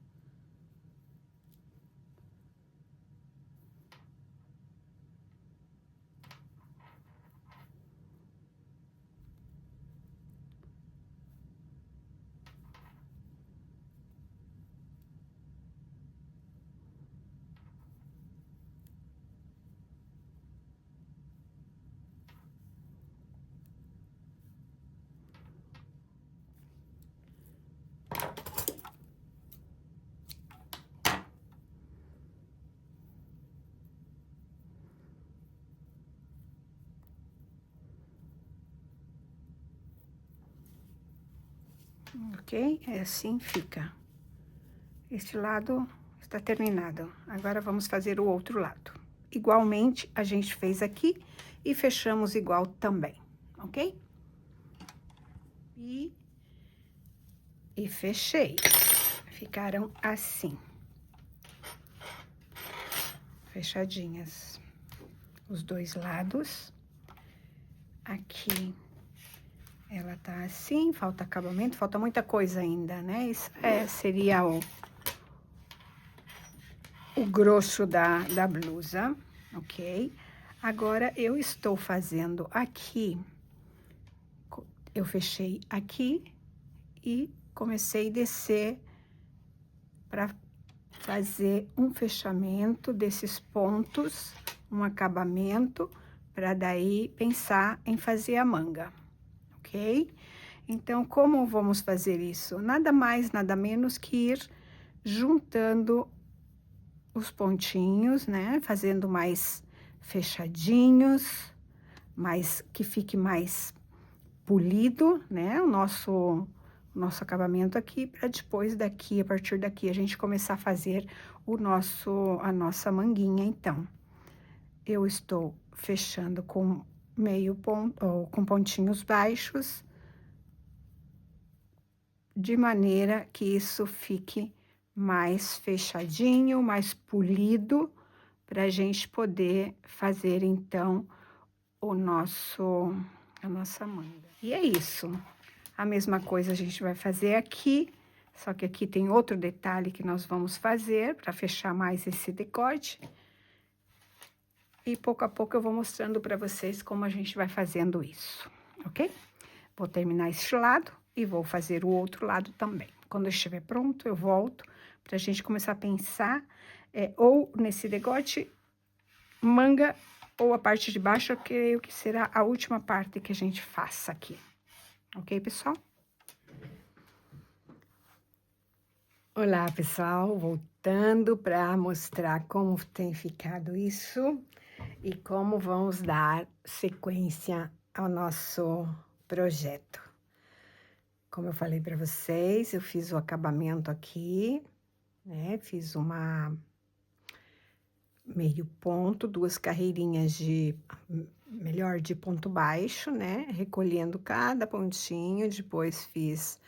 Ok? É assim fica. Este lado está terminado. Agora vamos fazer o outro lado. Igualmente, a gente fez aqui e fechamos igual também, ok? E fechei. Ficaram assim. Fechadinhas. Os dois lados. Aqui ela tá assim, falta acabamento, falta muita coisa ainda, né? Isso seria o grosso da blusa, ok? Agora, eu estou fazendo aqui, eu fechei aqui e comecei a descer para fazer um fechamento desses pontos, um acabamento, para daí pensar em fazer a manga, ok? Então, como vamos fazer isso? Nada mais, nada menos que ir juntando os pontinhos, né? Fazendo mais fechadinhos, mais que fique mais polido, né? O nosso acabamento aqui, para depois daqui, a partir daqui, a gente começar a fazer a nossa manguinha, então. Eu estou fechando com meio ponto, ou com pontinhos baixos, de maneira que isso fique mais fechadinho, mais polido, para a gente poder fazer, então, a nossa manga. E é isso. A mesma coisa a gente vai fazer aqui, só que aqui tem outro detalhe que nós vamos fazer para fechar mais esse decote. E pouco a pouco eu vou mostrando para vocês como a gente vai fazendo isso, ok? Vou terminar este lado e vou fazer o outro lado também. Quando eu estiver pronto, eu volto para a gente começar a pensar ou nesse decote, manga, ou a parte de baixo, eu creio que será a última parte que a gente faça aqui. Ok, pessoal? Olá, pessoal, voltando para mostrar como tem ficado isso e como vamos dar sequência ao nosso projeto. Como eu falei para vocês, eu fiz o acabamento aqui, né? Fiz uma meio ponto, duas carreirinhas de ponto baixo, né? Recolhendo cada pontinho, depois fiz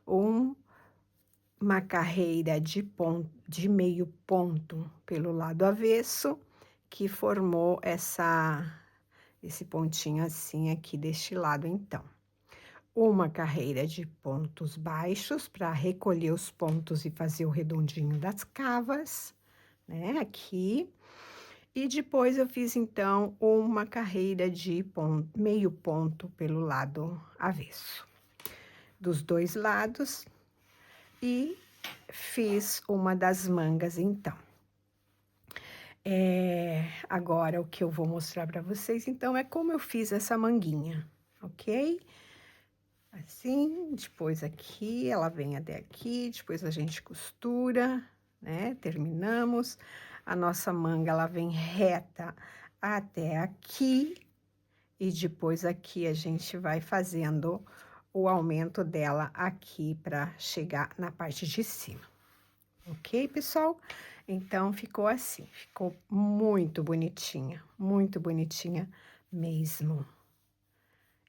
uma carreira de meio ponto pelo lado avesso, que formou esse pontinho assim aqui deste lado, então. Uma carreira de pontos baixos para recolher os pontos e fazer o redondinho das cavas, né, aqui. E depois eu fiz, então, uma carreira de meio ponto pelo lado avesso, dos dois lados, e fiz uma das mangas, então. Agora, o que eu vou mostrar para vocês, então, é como eu fiz essa manguinha, ok? Assim, depois aqui, ela vem até aqui, depois a gente costura, né? Terminamos. A nossa manga, ela vem reta até aqui, e depois aqui a gente vai fazendo o aumento dela aqui para chegar na parte de cima. Ok, pessoal? Então, ficou assim, ficou muito bonitinha mesmo.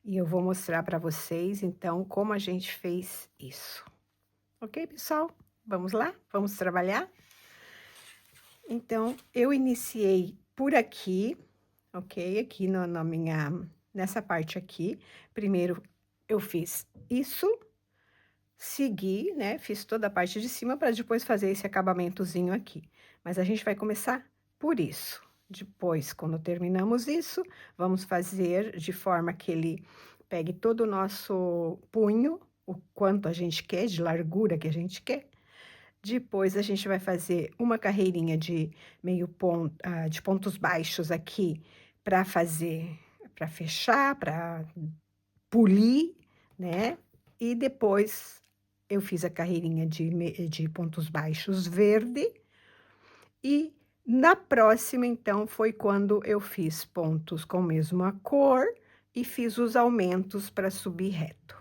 E eu vou mostrar para vocês, então, como a gente fez isso. Ok, pessoal? Vamos lá? Vamos trabalhar? Então, eu iniciei por aqui, ok? Aqui nessa parte aqui. Primeiro, eu fiz isso, segui, né? Fiz toda a parte de cima para depois fazer esse acabamentozinho aqui. Mas a gente vai começar por isso. Depois, quando terminamos isso, vamos fazer de forma que ele pegue todo o nosso punho, o quanto a gente quer, de largura que a gente quer. Depois, a gente vai fazer uma carreirinha de meio ponto, de pontos baixos aqui, para fechar, para polir, né? E depois, eu fiz a carreirinha de pontos baixos verde. E na próxima, então, foi quando eu fiz pontos com a mesma cor e fiz os aumentos para subir reto.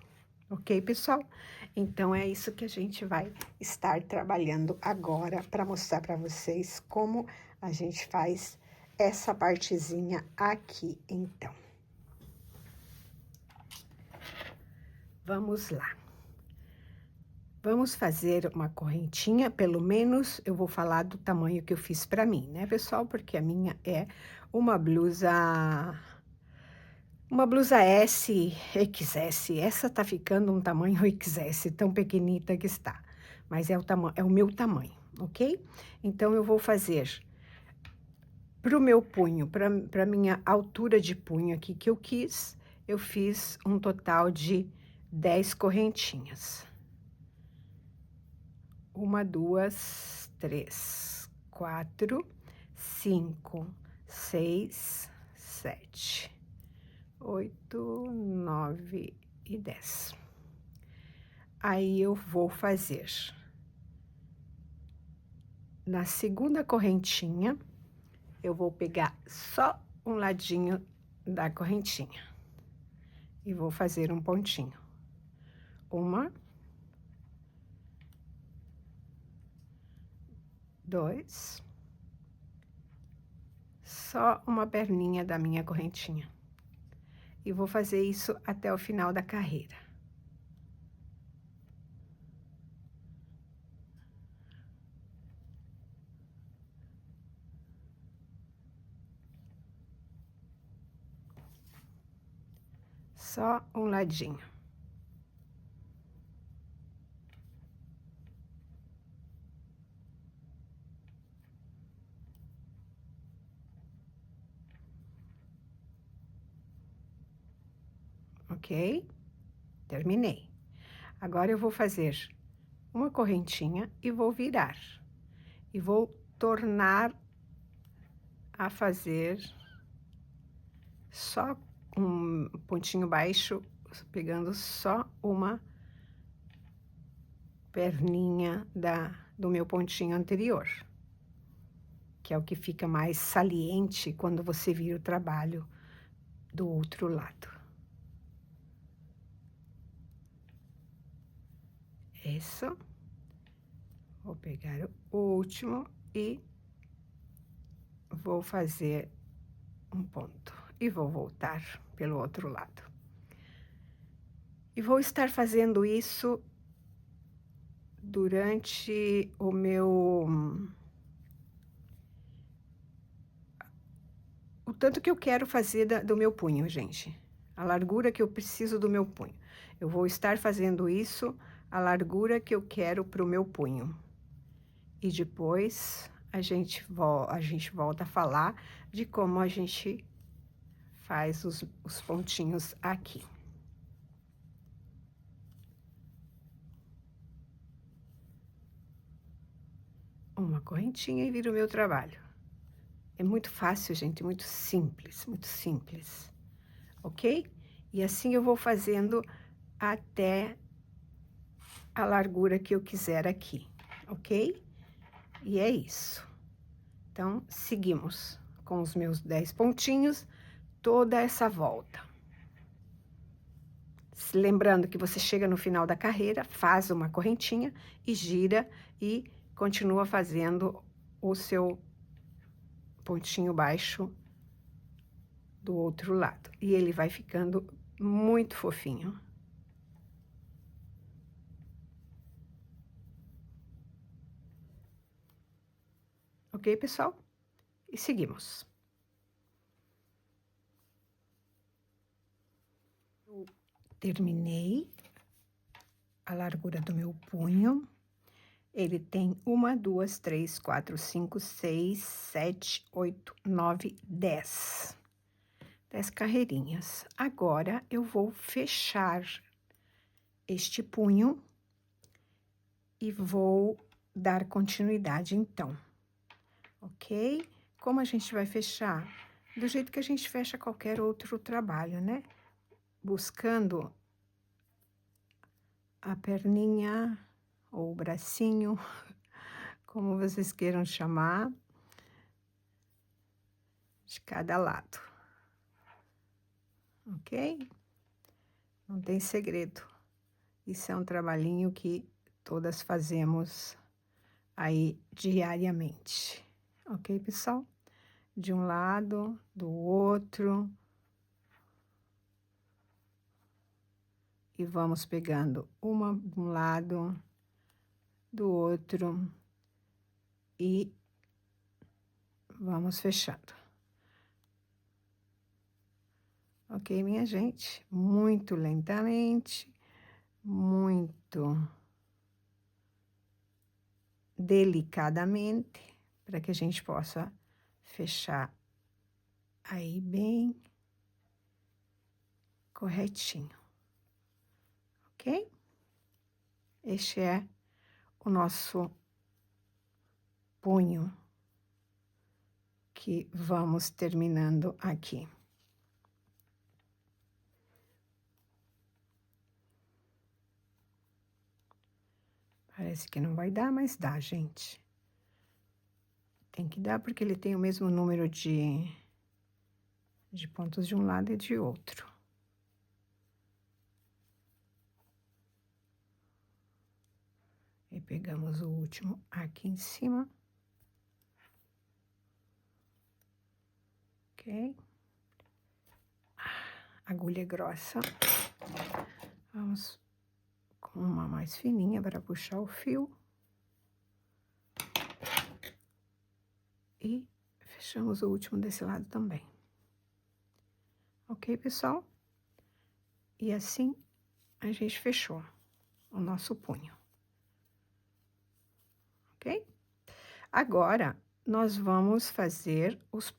Ok, pessoal? Então, é isso que a gente vai estar trabalhando agora para mostrar para vocês como a gente faz essa partezinha aqui, então. Vamos lá. Vamos fazer uma correntinha, pelo menos eu vou falar do tamanho que eu fiz para mim, né, pessoal? Porque a minha é uma blusa S, XS. Essa tá ficando um tamanho XS, tão pequenita que está. Mas é o meu tamanho, ok? Então, eu vou fazer pro meu punho, pra minha altura de punho aqui que eu quis, eu fiz um total de 10 correntinhas. 1, 2, 3, 4, 5, 6, 7, 8, 9 e 10. Aí eu vou fazer na segunda correntinha, eu vou pegar só um ladinho da correntinha e vou fazer um pontinho. 1, 2, só uma perninha da minha correntinha. E vou fazer isso até o final da carreira. Só um ladinho. Ok? Terminei. Agora eu vou fazer uma correntinha e vou virar. E vou tornar a fazer só um pontinho baixo, pegando só uma perninha do meu pontinho anterior, que é o que fica mais saliente quando você vira o trabalho do outro lado. Isso. Vou pegar o último e vou fazer um ponto. E vou voltar pelo outro lado. E vou estar fazendo isso durante o tanto que eu quero fazer do meu punho, gente. A largura que eu preciso do meu punho. Eu vou estar fazendo isso a largura que eu quero para o meu punho. E depois a gente volta a falar de como a gente faz os pontinhos aqui. Uma correntinha e vira o meu trabalho. É muito fácil, gente, muito simples, ok? E assim eu vou fazendo até a largura que eu quiser aqui, ok? E é isso. Então, seguimos com os meus 10 pontinhos, toda essa volta. Lembrando que você chega no final da carreira, faz uma correntinha e gira e continua fazendo o seu pontinho baixo do outro lado. E ele vai ficando muito fofinho. Ok, pessoal? E seguimos. Eu terminei a largura do meu punho. Ele tem 1, 2, 3, 4, 5, 6, 7, 8, 9, 10. 10 carreirinhas. Agora, eu vou fechar este punho e vou dar continuidade, então. Ok? Como a gente vai fechar? Do jeito que a gente fecha qualquer outro trabalho, né? Buscando a perninha ou o bracinho, como vocês queiram chamar, de cada lado. Ok? Não tem segredo. Isso é um trabalhinho que todas fazemos aí diariamente. Ok, pessoal? De um lado, do outro. E vamos pegando uma de um lado, do outro. E vamos fechando. Ok, minha gente? Muito lentamente, muito delicadamente, para que a gente possa fechar aí bem corretinho, ok? Este é o nosso punho que vamos terminando aqui. Parece que não vai dar, mas dá, gente. Tem que dar porque ele tem o mesmo número de pontos de um lado e de outro. E pegamos o último aqui em cima. Ok? Agulha grossa. Vamos com uma mais fininha para puxar o fio. E fechamos o último desse lado também. Ok, pessoal? E assim a gente fechou o nosso punho. Ok? Agora, nós vamos fazer os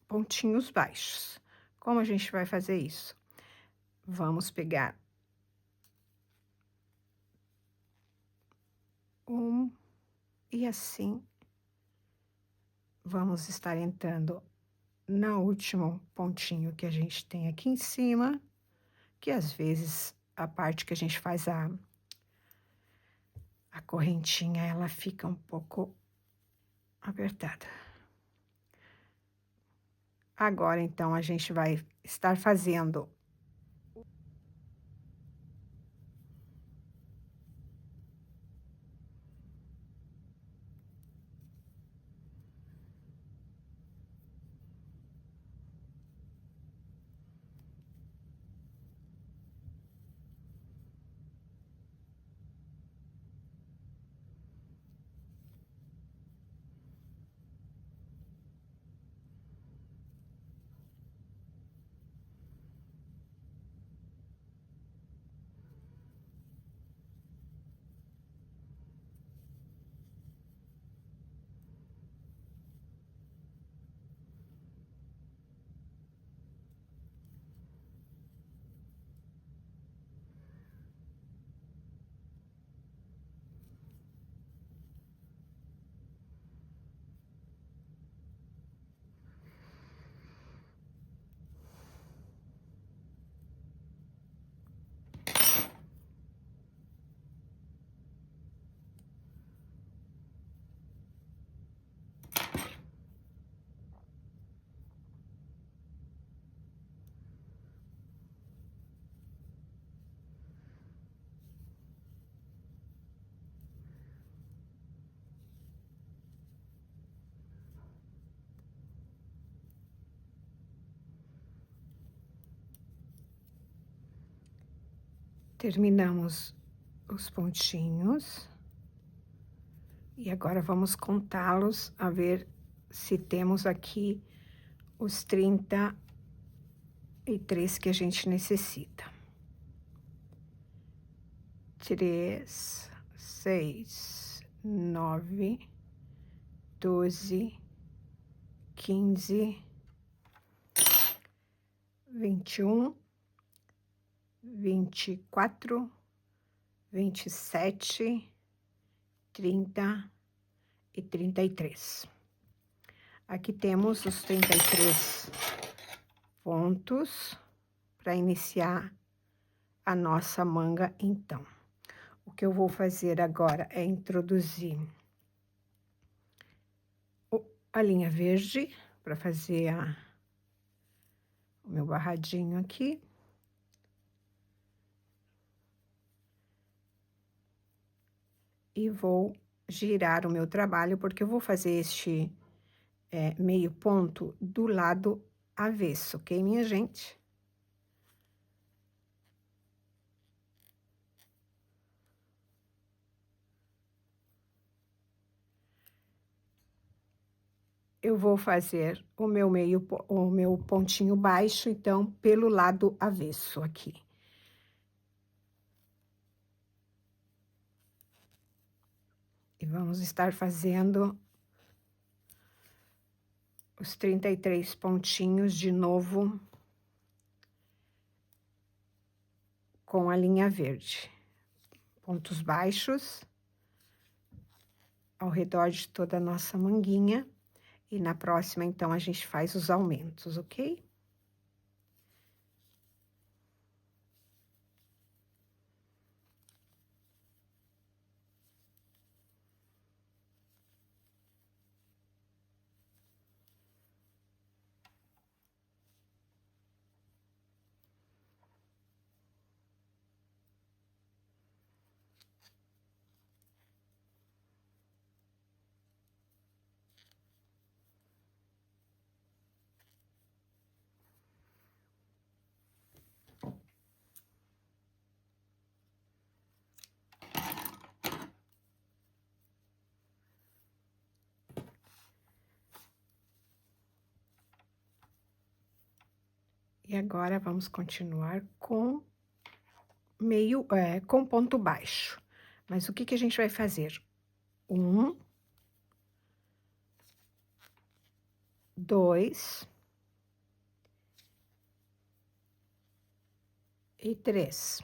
pontinhos baixos. Como a gente vai fazer isso? Vamos pegar e assim vamos estar entrando no último pontinho que a gente tem aqui em cima, que às vezes a parte que a gente faz a correntinha, ela fica um pouco apertada. Agora, então, a gente vai estar fazendo terminamos os pontinhos. E agora vamos contá-los, a ver se temos aqui os 33 que a gente necessita. 3, 6, 9, 12, 15, 21, 24, 27, 30 e 33. Aqui temos os 33 pontos para iniciar a nossa manga, então. O que eu vou fazer agora é introduzir a linha verde para fazer o meu barradinho aqui. e vou girar o meu trabalho, porque eu vou fazer este meio ponto do lado avesso, ok, minha gente? Eu vou fazer o meu pontinho baixo, então, pelo lado avesso aqui. E vamos estar fazendo os 33 pontinhos de novo com a linha verde. Pontos baixos ao redor de toda a nossa manguinha. E na próxima, então, a gente faz os aumentos, ok? E agora, vamos continuar com com ponto baixo. Mas o que que a gente vai fazer? 1, 2 e 3.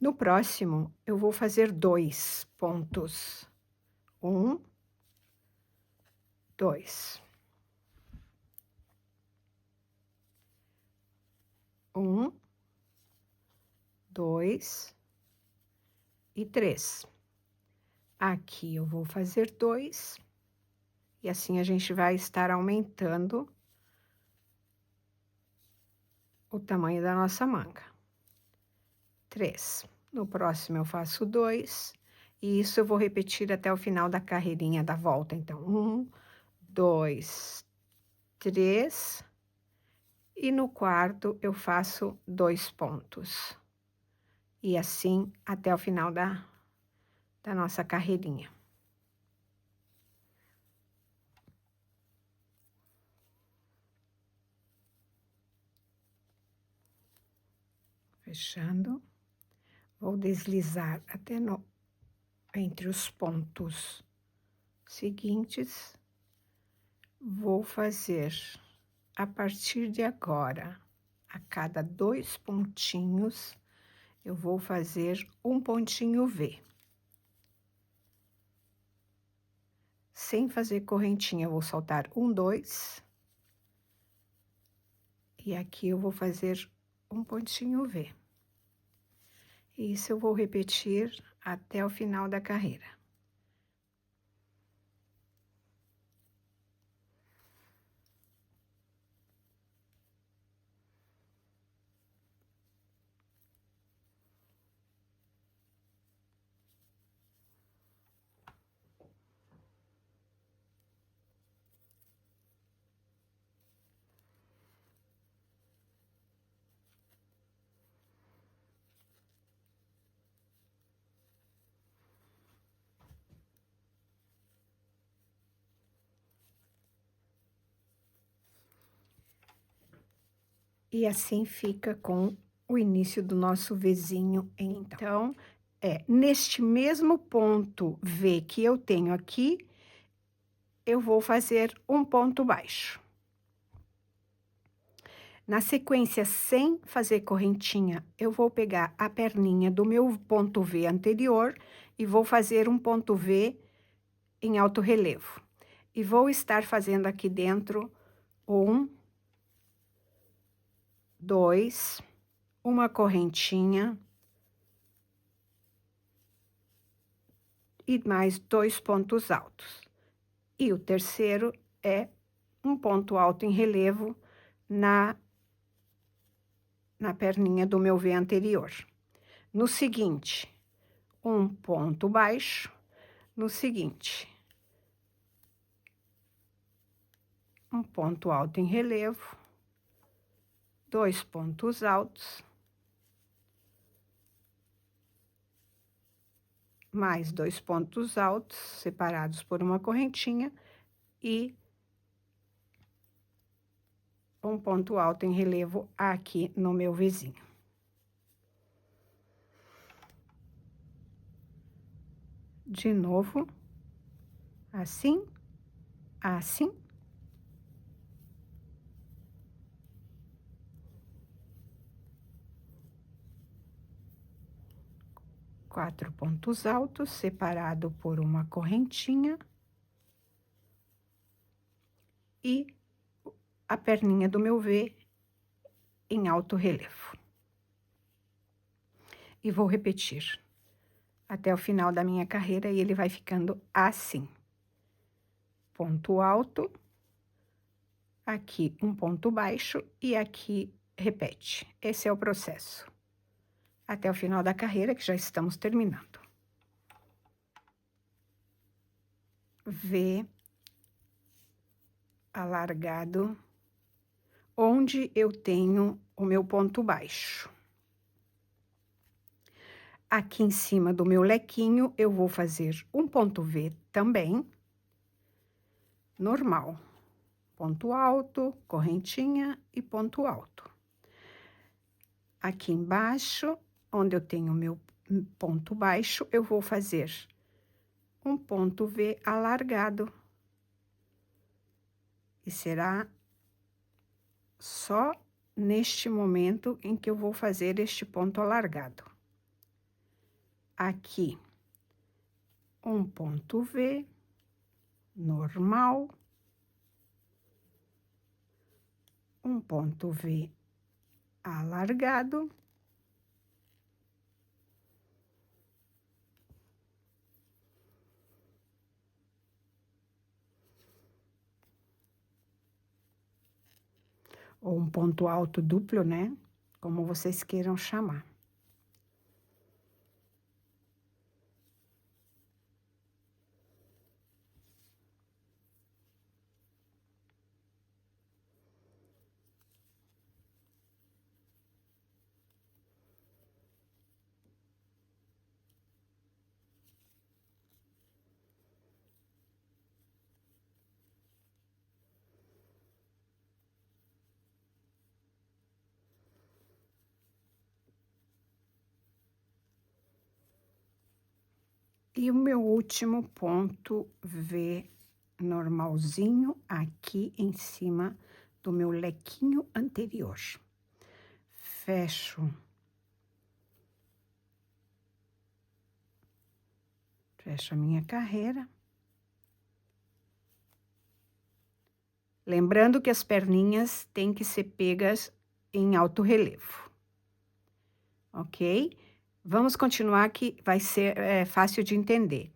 No próximo, eu vou fazer 2 pontos. 1, 2. 1, 2 e 3. Aqui eu vou fazer 2, e assim a gente vai estar aumentando o tamanho da nossa manga. 3. No próximo eu faço 2, e isso eu vou repetir até o final da carreirinha da volta. Então, 1, 2, 3, e no quarto eu faço 2 pontos. E assim até o final da nossa carreirinha. Fechando. Vou deslizar até entre os pontos seguintes. Vou fazer, a partir de agora, a cada 2 pontinhos, eu vou fazer um pontinho V. Sem fazer correntinha, eu vou soltar 1, 2. E aqui eu vou fazer um pontinho V. Isso eu vou repetir até o final da carreira. E assim fica com o início do nosso Vzinho, então. Neste mesmo ponto V que eu tenho aqui, eu vou fazer um ponto baixo. Na sequência, sem fazer correntinha, eu vou pegar a perninha do meu ponto V anterior e vou fazer um ponto V em alto relevo. E vou estar fazendo aqui dentro 1, 2, uma correntinha e mais 2 pontos altos. E o terceiro é um ponto alto em relevo na perninha do meu V anterior. No seguinte, um ponto baixo. No seguinte, um ponto alto em relevo, 2 pontos altos, mais 2 pontos altos, separados por uma correntinha, e um ponto alto em relevo aqui no meu vizinho. De novo, assim, assim. Quatro pontos altos, separado por uma correntinha. E a perninha do meu V em alto relevo. E vou repetir até o final da minha carreira e ele vai ficando assim. Ponto alto, aqui um ponto baixo e aqui repete. Esse é o processo. Até o final da carreira, que já estamos terminando. V alargado, onde eu tenho o meu ponto baixo. Aqui em cima do meu lequinho, eu vou fazer um ponto V também, normal. Ponto alto, correntinha e ponto alto. Aqui embaixo, onde eu tenho o meu ponto baixo, eu vou fazer um ponto V alargado. E será só neste momento em que eu vou fazer este ponto alargado. Aqui, um ponto V, normal, um ponto V alargado, ou um ponto alto duplo, né? Como vocês queiram chamar. E o meu último ponto V normalzinho aqui em cima do meu lequinho anterior. Fecho a minha carreira. Lembrando que as perninhas têm que ser pegas em alto relevo. Ok? Vamos continuar que vai ser fácil de entender.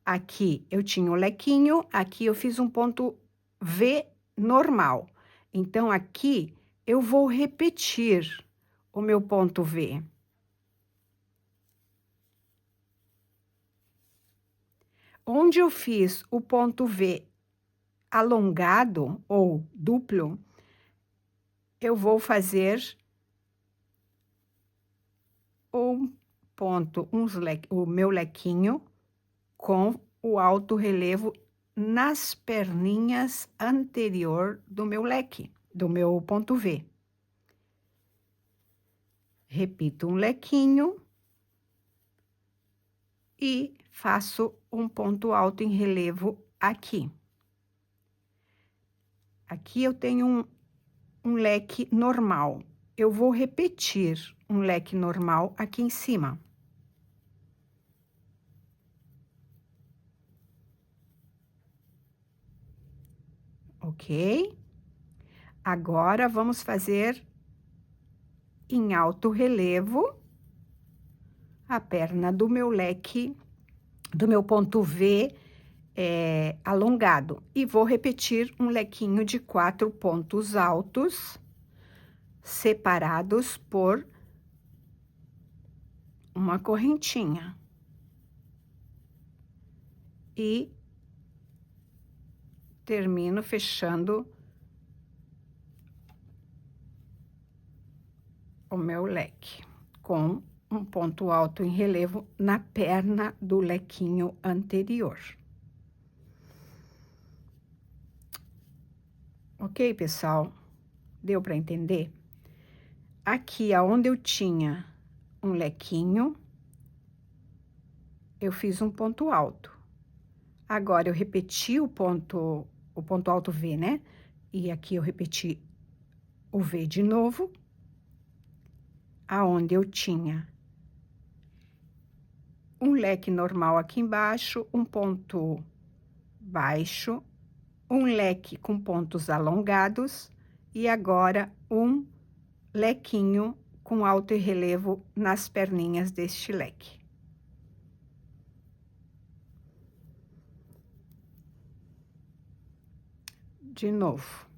Aqui eu tinha o lequinho, aqui eu fiz um ponto V normal. Então, aqui eu vou repetir o meu ponto V. Onde eu fiz o ponto V alongado ou duplo, eu vou fazer o meu lequinho com o alto relevo nas perninhas anterior do meu leque, do meu ponto V. Repito um lequinho e faço um ponto alto em relevo aqui. Aqui eu tenho um leque normal. Eu vou repetir um leque normal aqui em cima. Ok? Agora, vamos fazer em alto relevo a perna do meu leque, do meu ponto V alongado. E vou repetir um lequinho de 4 pontos altos, separados por uma correntinha. E termino fechando o meu leque com um ponto alto em relevo na perna do lequinho anterior. Ok, pessoal? Deu para entender? Aqui, aonde eu tinha um lequinho, eu fiz um ponto alto. Agora, eu repeti o ponto alto V, né? E aqui eu repeti o V de novo, aonde eu tinha um leque normal aqui embaixo, um ponto baixo, um leque com pontos alongados e agora um lequinho com alto relevo nas perninhas deste leque. De novo.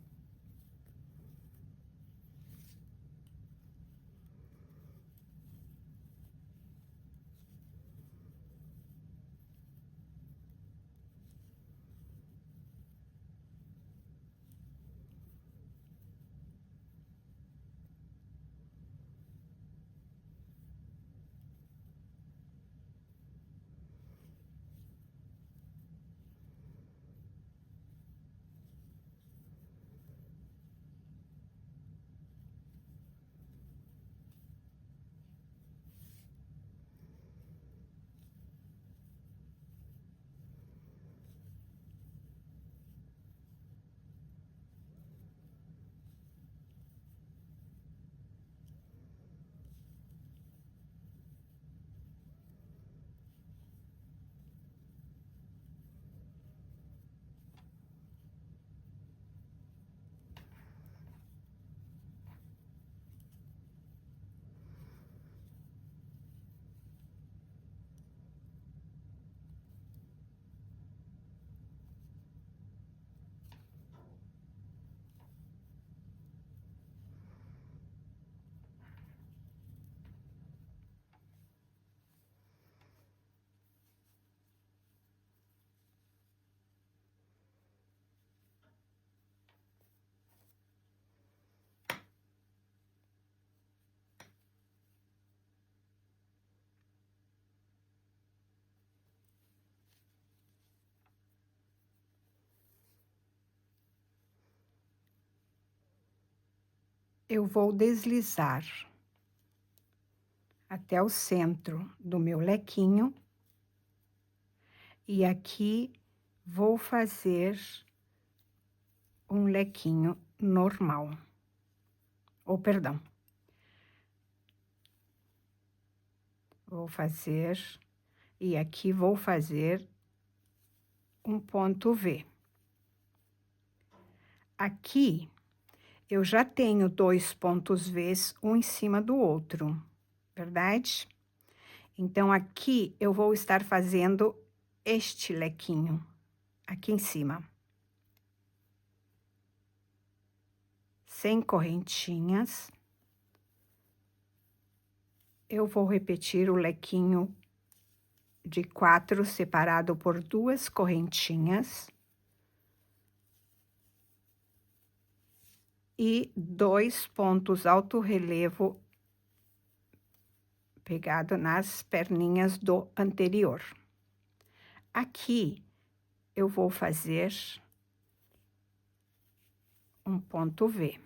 Eu vou deslizar até o centro do meu lequinho e aqui vou fazer um lequinho normal. Ou perdão. Vou fazer e aqui vou fazer um ponto V. Aqui eu já tenho 2 pontos Vs, um em cima do outro, verdade? Então, aqui eu vou estar fazendo este lequinho aqui em cima. Sem correntinhas. Eu vou repetir o lequinho de 4 separado por 2 correntinhas. E 2 pontos alto relevo pegado nas perninhas do anterior. Aqui eu vou fazer um ponto V.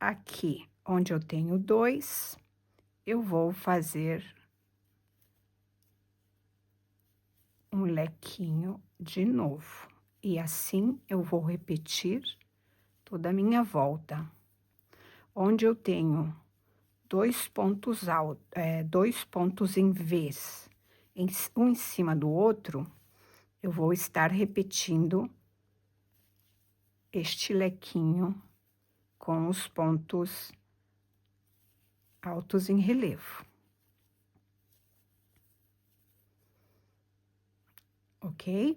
Aqui, onde eu tenho 2, eu vou fazer um lequinho de novo. E assim eu vou repetir toda a minha volta. Onde eu tenho 2 pontos altos, 2 pontos em Vs, um em cima do outro, eu vou estar repetindo este lequinho com os pontos altos em relevo. ok?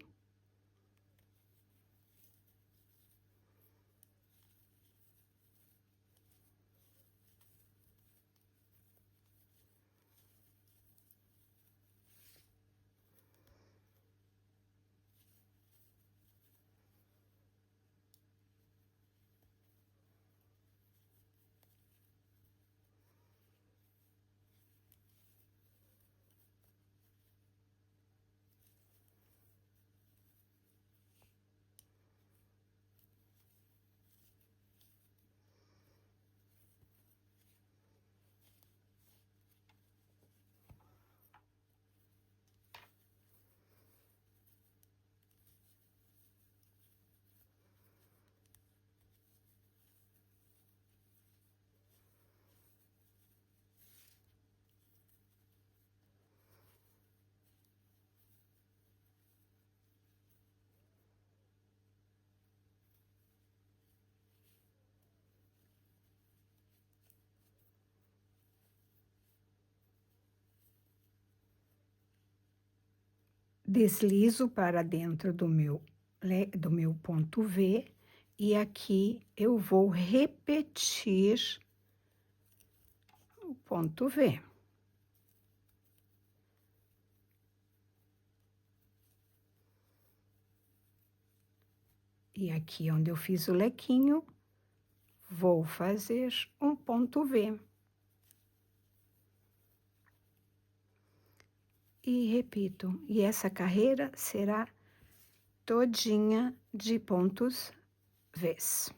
Deslizo para dentro do meu ponto V, e aqui eu vou repetir o ponto V. E aqui onde eu fiz o lequinho, vou fazer um ponto V. E repito, e essa carreira será todinha de pontos Vs.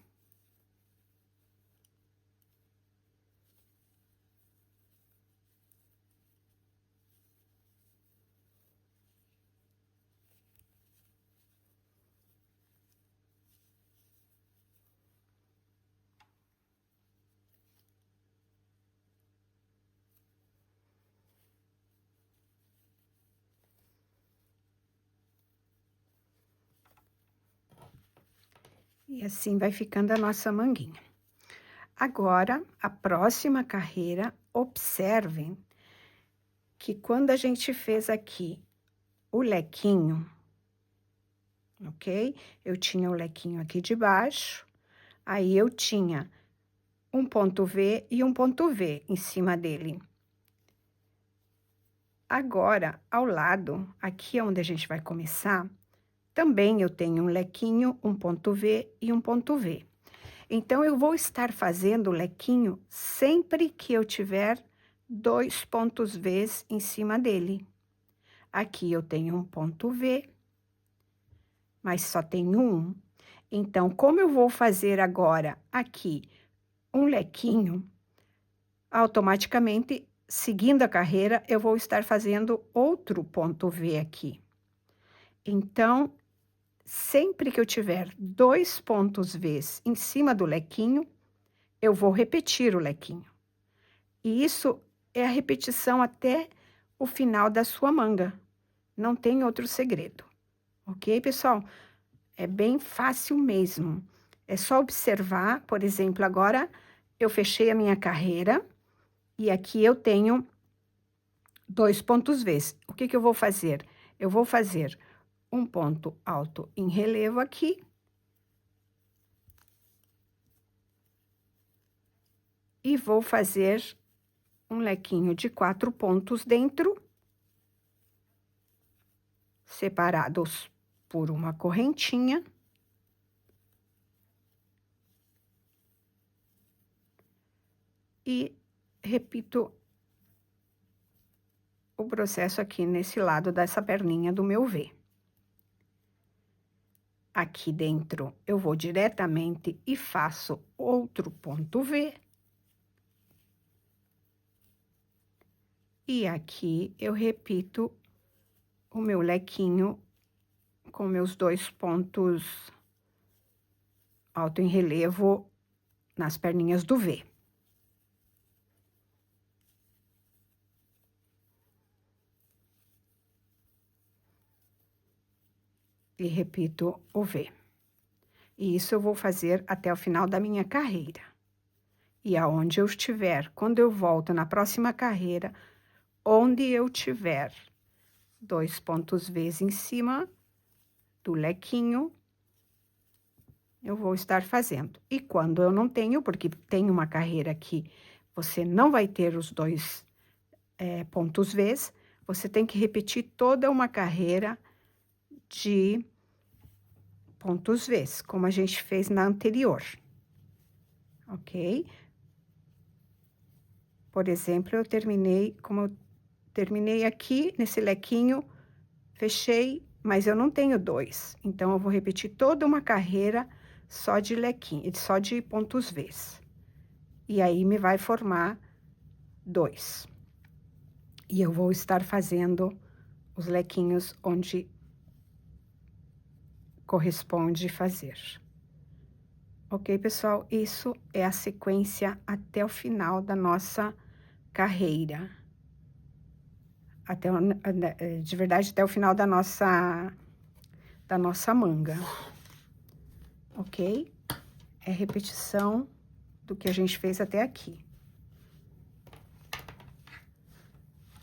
E assim vai ficando a nossa manguinha. Agora, a próxima carreira, observem que quando a gente fez aqui o lequinho, ok? Eu tinha o lequinho aqui de baixo, aí eu tinha um ponto V e um ponto V em cima dele. Agora, ao lado, aqui onde a gente vai começar, também eu tenho um lequinho, um ponto V e um ponto V. Então, eu vou estar fazendo o lequinho sempre que eu tiver 2 pontos Vs em cima dele. Aqui eu tenho um ponto V, mas só tenho um. Então, como eu vou fazer agora aqui um lequinho, automaticamente, seguindo a carreira, eu vou estar fazendo outro ponto V aqui. Então, sempre que eu tiver 2 pontos Vs em cima do lequinho, eu vou repetir o lequinho. E isso é a repetição até o final da sua manga. Não tem outro segredo. Ok, pessoal? É bem fácil mesmo. É só observar, por exemplo, agora eu fechei a minha carreira e aqui eu tenho 2 pontos Vs. O que eu vou fazer? Eu vou fazer um ponto alto em relevo aqui. E vou fazer um lequinho de 4 pontos dentro, separados por uma correntinha. E repito o processo aqui nesse lado dessa perninha do meu V. Aqui dentro eu vou diretamente e faço outro ponto V. E aqui eu repito o meu lequinho com meus 2 pontos alto em relevo nas perninhas do V. E repito o V. E isso eu vou fazer até o final da minha carreira. E aonde eu estiver, quando eu volto na próxima carreira, onde eu tiver 2 pontos V's em cima do lequinho, eu vou estar fazendo. E quando eu não tenho, porque tem uma carreira que você não vai ter os 2 pontos V's, você tem que repetir toda uma carreira de pontos V's, como a gente fez na anterior, ok? Por exemplo, como eu terminei aqui nesse lequinho, fechei, mas eu não tenho 2, então eu vou repetir toda uma carreira só de lequinho, só de pontos V's. E aí me vai formar 2. E eu vou estar fazendo os lequinhos onde corresponde fazer. Ok, pessoal? Isso é a sequência até o final da nossa carreira. De verdade, até o final da nossa manga. Ok? É repetição do que a gente fez até aqui.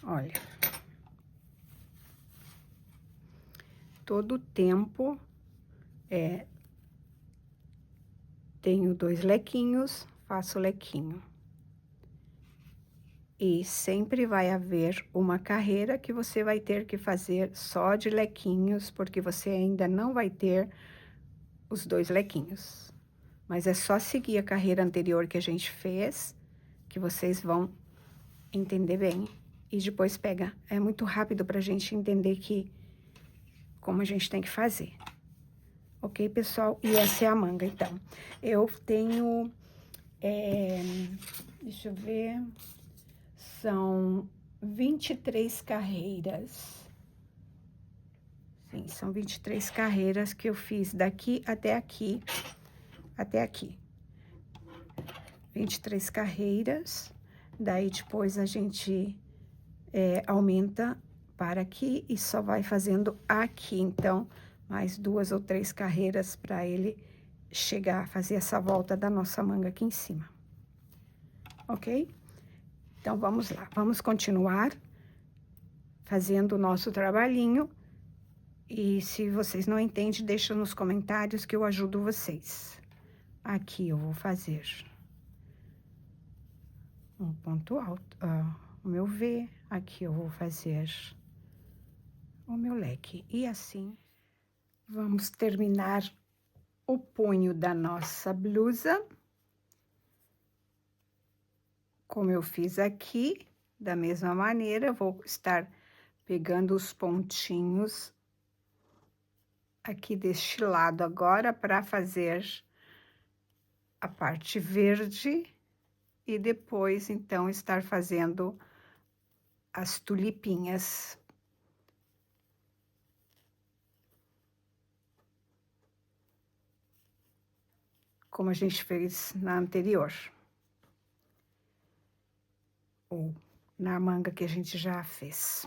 Olha. Todo tempo tenho 2 lequinhos, faço lequinho. E sempre vai haver uma carreira que você vai ter que fazer só de lequinhos, porque você ainda não vai ter os 2 lequinhos. Mas é só seguir a carreira anterior que a gente fez, que vocês vão entender bem. E depois pega. É muito rápido pra gente entender como a gente tem que fazer. Ok, pessoal? E essa é a manga, então. Eu tenho... deixa eu ver... São 23 carreiras. Sim, são 23 carreiras que eu fiz daqui até aqui. Até aqui. 23 carreiras. Daí, depois, a gente aumenta para aqui e só vai fazendo aqui. Então, mais 2 ou 3 carreiras para ele chegar a fazer essa volta da nossa manga aqui em cima. Ok? Então, vamos lá. Vamos continuar fazendo o nosso trabalhinho. E se vocês não entendem, deixa nos comentários que eu ajudo vocês. Aqui eu vou fazer um ponto alto, o meu V. Aqui eu vou fazer o meu leque. E assim, vamos terminar o punho da nossa blusa. Como eu fiz aqui, da mesma maneira, eu vou estar pegando os pontinhos aqui deste lado agora para fazer a parte verde e depois, então, estar fazendo as tulipinhas. Como a gente fez na anterior. Ou na manga que a gente já fez.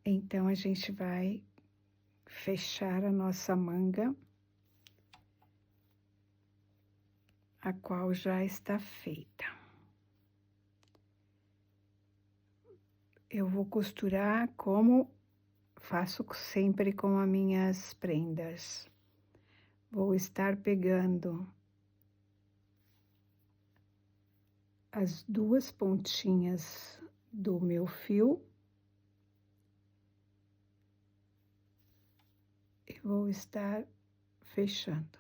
Então, a gente vai fechar a nossa manga, a qual já está feita. Eu vou costurar como faço sempre com as minhas prendas. Vou estar pegando as duas pontinhas do meu fio e vou estar fechando.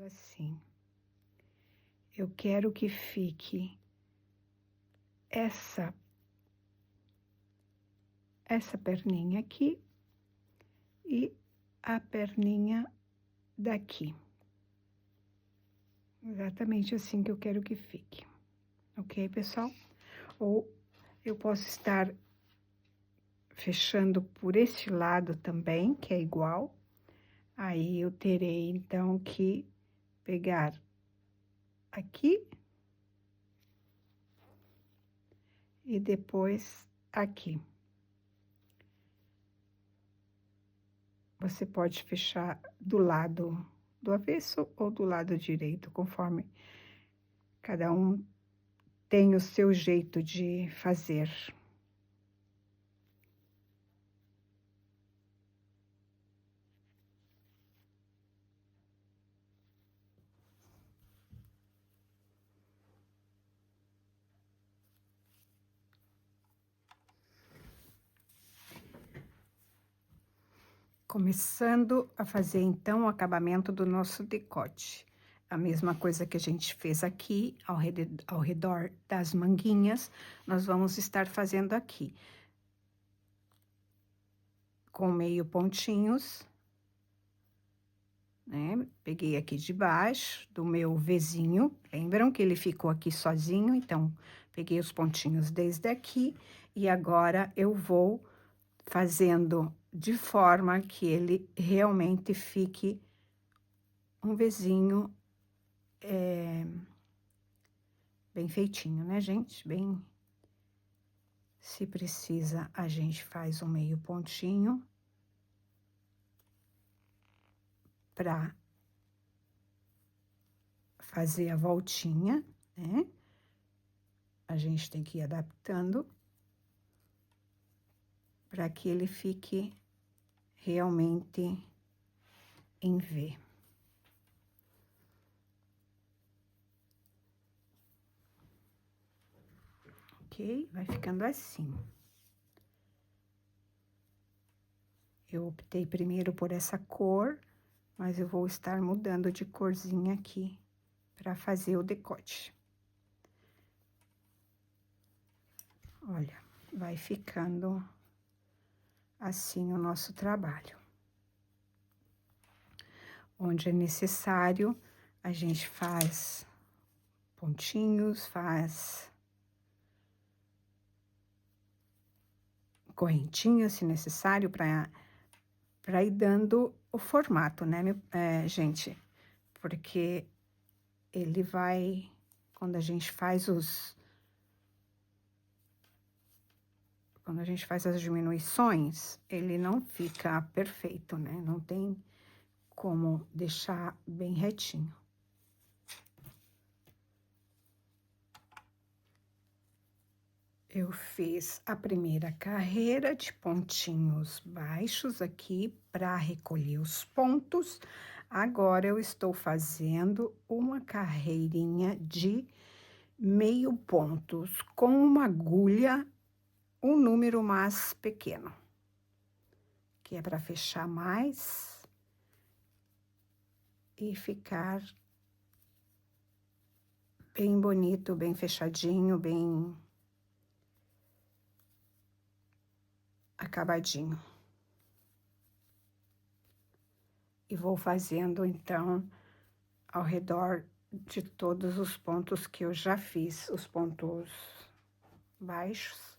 Assim, eu quero que fique essa perninha aqui e a perninha daqui. Exatamente assim que eu quero que fique. Ok, pessoal? Ou eu posso estar fechando por este lado também, que é igual. Aí eu terei, então, que pegar aqui e depois aqui. Você pode fechar do lado do avesso ou do lado direito, conforme cada um tem o seu jeito de fazer. Começando a fazer, então, o acabamento do nosso decote. A mesma coisa que a gente fez aqui, ao redor das manguinhas, nós vamos estar fazendo aqui. Com meio pontinhos, né? Peguei aqui de baixo do meu Vzinho, lembram que ele ficou aqui sozinho? Então, peguei os pontinhos desde aqui e agora eu vou fazendo de forma que ele realmente fique um Vzinho bem feitinho, né, gente? Bem, se precisa, a gente faz um meio pontinho para fazer a voltinha, né? A gente tem que ir adaptando para que ele fique realmente em V. Ok? Vai ficando assim. Eu optei primeiro por essa cor, mas eu vou estar mudando de corzinha aqui para fazer o decote. Olha, vai ficando assim o nosso trabalho. Onde é necessário, a gente faz pontinhos, faz correntinha, se necessário, para ir dando o formato, né, gente? Porque ele vai, quando a gente faz as diminuições, ele não fica perfeito, né? Não tem como deixar bem retinho. Eu fiz a primeira carreira de pontinhos baixos aqui para recolher os pontos. Agora, eu estou fazendo uma carreirinha de meio pontos com uma agulha, um número mais pequeno, que é para fechar mais e ficar bem bonito, bem fechadinho, bem acabadinho. E vou fazendo, então, ao redor de todos os pontos que eu já fiz, os pontos baixos.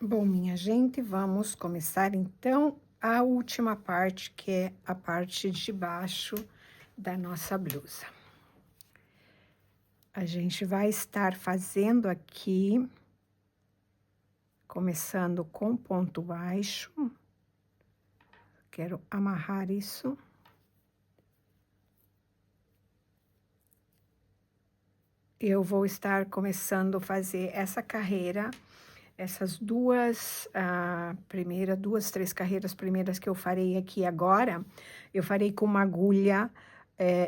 Bom, minha gente, vamos começar então a última parte, que é a parte de baixo da nossa blusa. A gente vai estar fazendo aqui, começando com ponto baixo. Quero amarrar isso. Eu vou estar começando a fazer essa carreira, essas duas, três carreiras primeiras que eu farei aqui agora, eu farei com uma agulha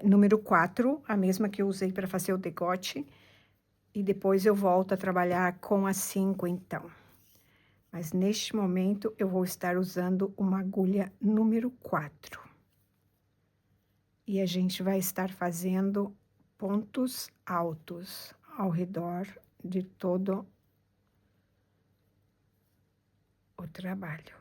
número 4, a mesma que eu usei para fazer o decote, e depois eu volto a trabalhar com a 5, então. Mas neste momento eu vou estar usando uma agulha número 4. E a gente vai estar fazendo pontos altos ao redor de todo o trabalho.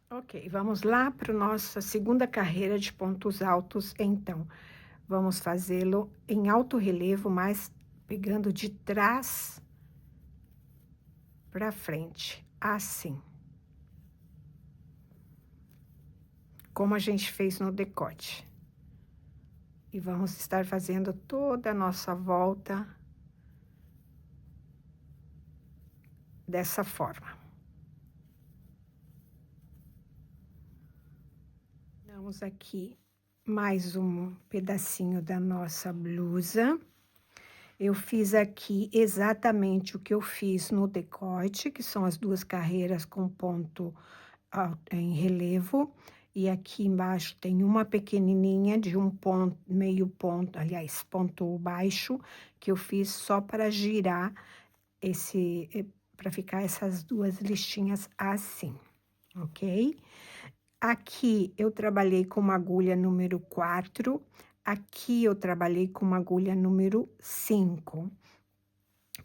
Ok, vamos lá para nossa segunda carreira de pontos altos, então. Vamos fazê-lo em alto relevo, mas pegando de trás para frente, assim. Como a gente fez no decote. E vamos estar fazendo toda a nossa volta dessa forma. Vamos aqui mais um pedacinho da nossa blusa. Eu fiz aqui exatamente o que eu fiz no decote, que são as duas carreiras com ponto em relevo. E aqui embaixo tem uma pequenininha de um ponto, meio ponto, aliás, ponto baixo, que eu fiz só para girar para ficar essas duas listinhas assim, ok? Aqui eu trabalhei com uma agulha número 4, aqui eu trabalhei com uma agulha número 5.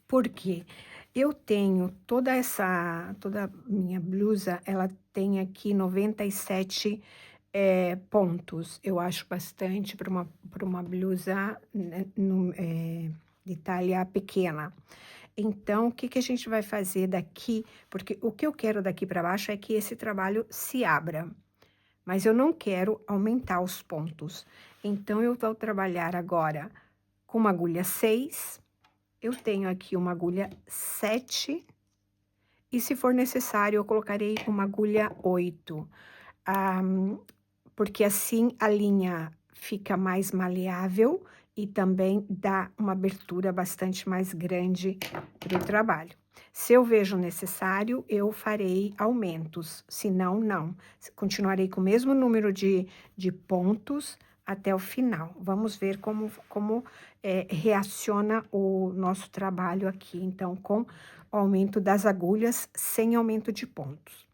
Por quê? Eu tenho toda minha blusa, ela tem aqui 97 pontos. Eu acho bastante para uma blusa de talha pequena. Então, o que que a gente vai fazer daqui? Porque o que eu quero daqui para baixo é que esse trabalho se abra. Mas eu não quero aumentar os pontos. Então, eu vou trabalhar agora com uma agulha 6. Eu tenho aqui uma agulha 7, e se for necessário, eu colocarei uma agulha 8, porque assim a linha fica mais maleável e também dá uma abertura bastante mais grande para o trabalho. Se eu vejo necessário, eu farei aumentos, se não, não. Continuarei com o mesmo número de pontos até o final. Vamos ver como reaciona o nosso trabalho aqui, então, com o aumento das agulhas, sem aumento de pontos.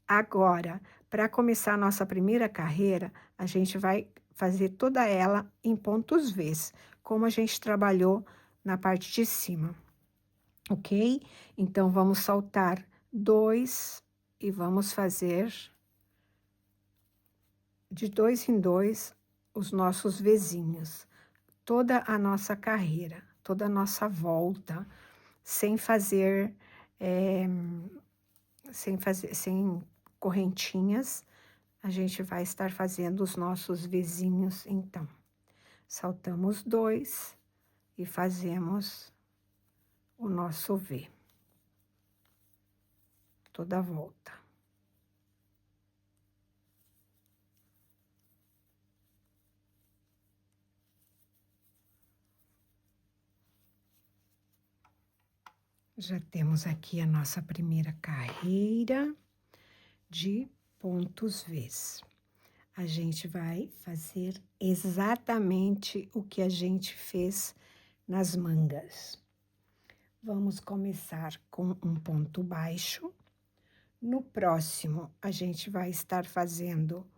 Agora, para começar a nossa primeira carreira, a gente vai fazer toda ela em pontos Vs, como a gente trabalhou na parte de cima, ok? Então, vamos saltar 2 e vamos fazer de 2 em 2 os nossos Vzinhos. Toda a nossa carreira, toda a nossa volta, sem correntinhas, a gente vai estar fazendo os nossos Vzinhos, então. Saltamos 2 e fazemos o nosso V. Toda a volta. Já temos aqui a nossa primeira carreira de pontos Vs. A gente vai fazer exatamente o que a gente fez nas mangas. Vamos começar com um ponto baixo. No próximo, a gente vai estar fazendo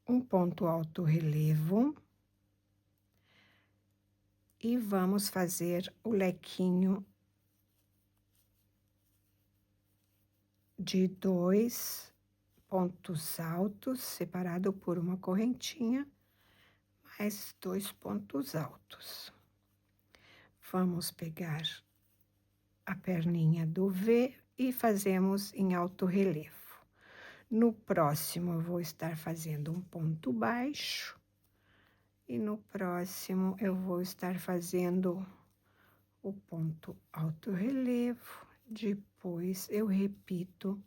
um ponto alto relevo. E vamos fazer o lequinho de 2 pontos altos, separado por uma correntinha, mais 2 pontos altos. Vamos pegar a perninha do V e fazemos em alto relevo. No próximo, eu vou estar fazendo um ponto baixo. E no próximo, eu vou estar fazendo o ponto alto relevo. Depois, eu repito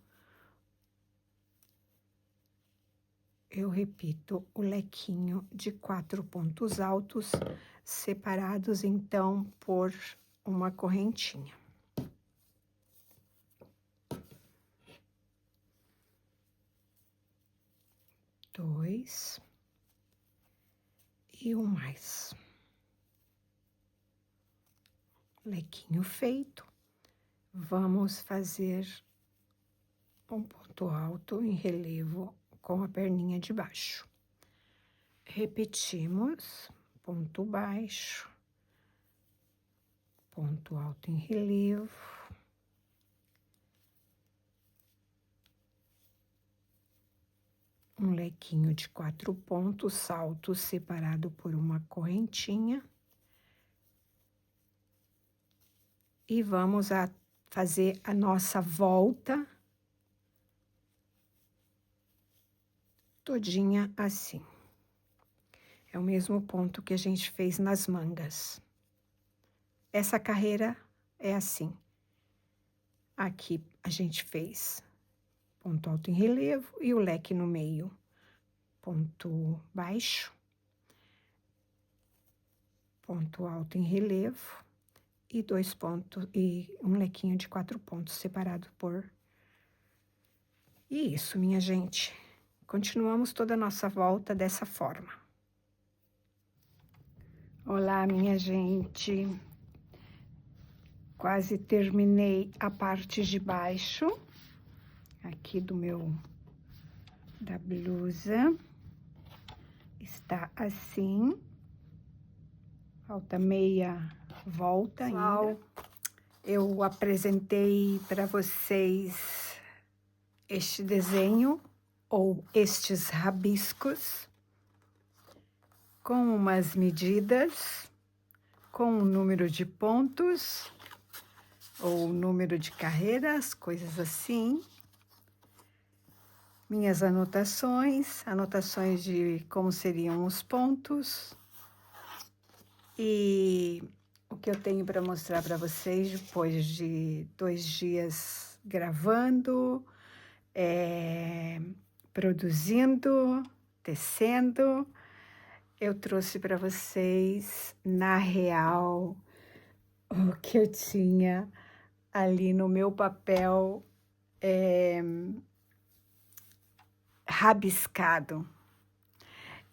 o lequinho de 4 pontos altos, separados, então, por uma correntinha. Dois. E um mais. Lequinho feito. Vamos fazer um ponto alto em relevo com a perninha de baixo. Repetimos, ponto baixo, ponto alto em relevo. Um lequinho de 4 pontos, salto separado por uma correntinha. E vamos fazer a nossa volta todinha assim. É o mesmo ponto que a gente fez nas mangas. Essa carreira é assim. Aqui a gente fez ponto alto em relevo e o leque no meio, ponto baixo, ponto alto em relevo e 2 pontos e um lequinho de 4 pontos separado por... E isso, minha gente. Continuamos toda a nossa volta dessa forma. Olá, minha gente. Quase terminei a parte de baixo, aqui da blusa. Está assim. Falta meia volta ainda. Eu apresentei para vocês este desenho, ou estes rabiscos, com umas medidas, com um número de pontos, ou número de carreiras, coisas assim. Minhas anotações de como seriam os pontos. E o que eu tenho para mostrar para vocês depois de 2 dias gravando, produzindo, tecendo, eu trouxe para vocês, na real, o que eu tinha ali no meu papel rabiscado.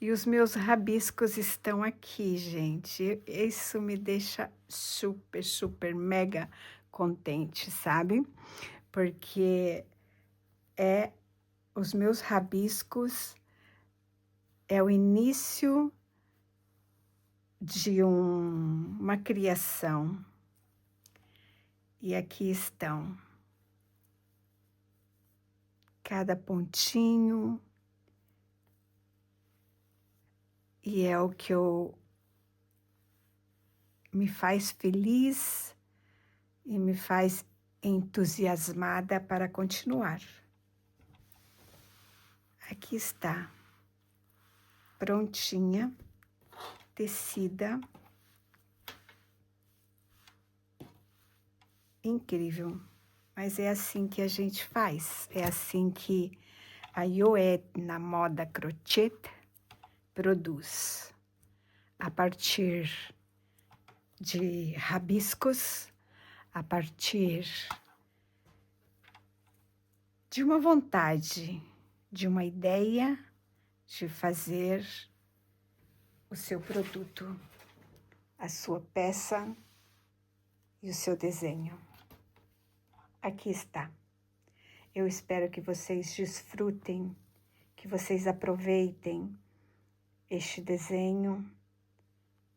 E os meus rabiscos estão aqui, gente. Isso me deixa super, super, mega contente, sabe? Porque os meus rabiscos é o início de uma criação. E aqui estão. Cada pontinho. E é o que me faz feliz e me faz entusiasmada para continuar. Aqui está, prontinha, tecida. Incrível, mas é assim que a gente faz, é assim que a Yoetna Moda Crochet produz, a partir de rabiscos, a partir de uma vontade, de uma ideia de fazer o seu produto, a sua peça e o seu desenho. Aqui está. Eu espero que vocês desfrutem, que vocês aproveitem este desenho,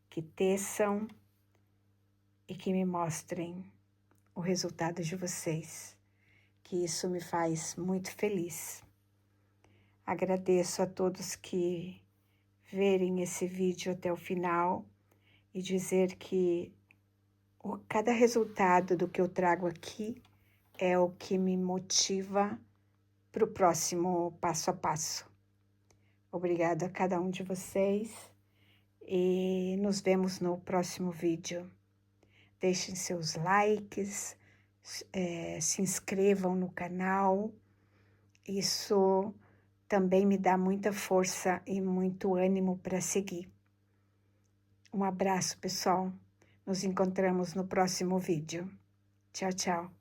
que teçam e que me mostrem o resultado de vocês, que isso me faz muito feliz. Agradeço a todos que verem esse vídeo até o final e dizer que cada resultado do que eu trago aqui é o que me motiva para o próximo passo a passo. Obrigada a cada um de vocês e nos vemos no próximo vídeo. Deixem seus likes, se inscrevam no canal. Isso também me dá muita força e muito ânimo para seguir. Um abraço, pessoal. Nos encontramos no próximo vídeo. Tchau, tchau.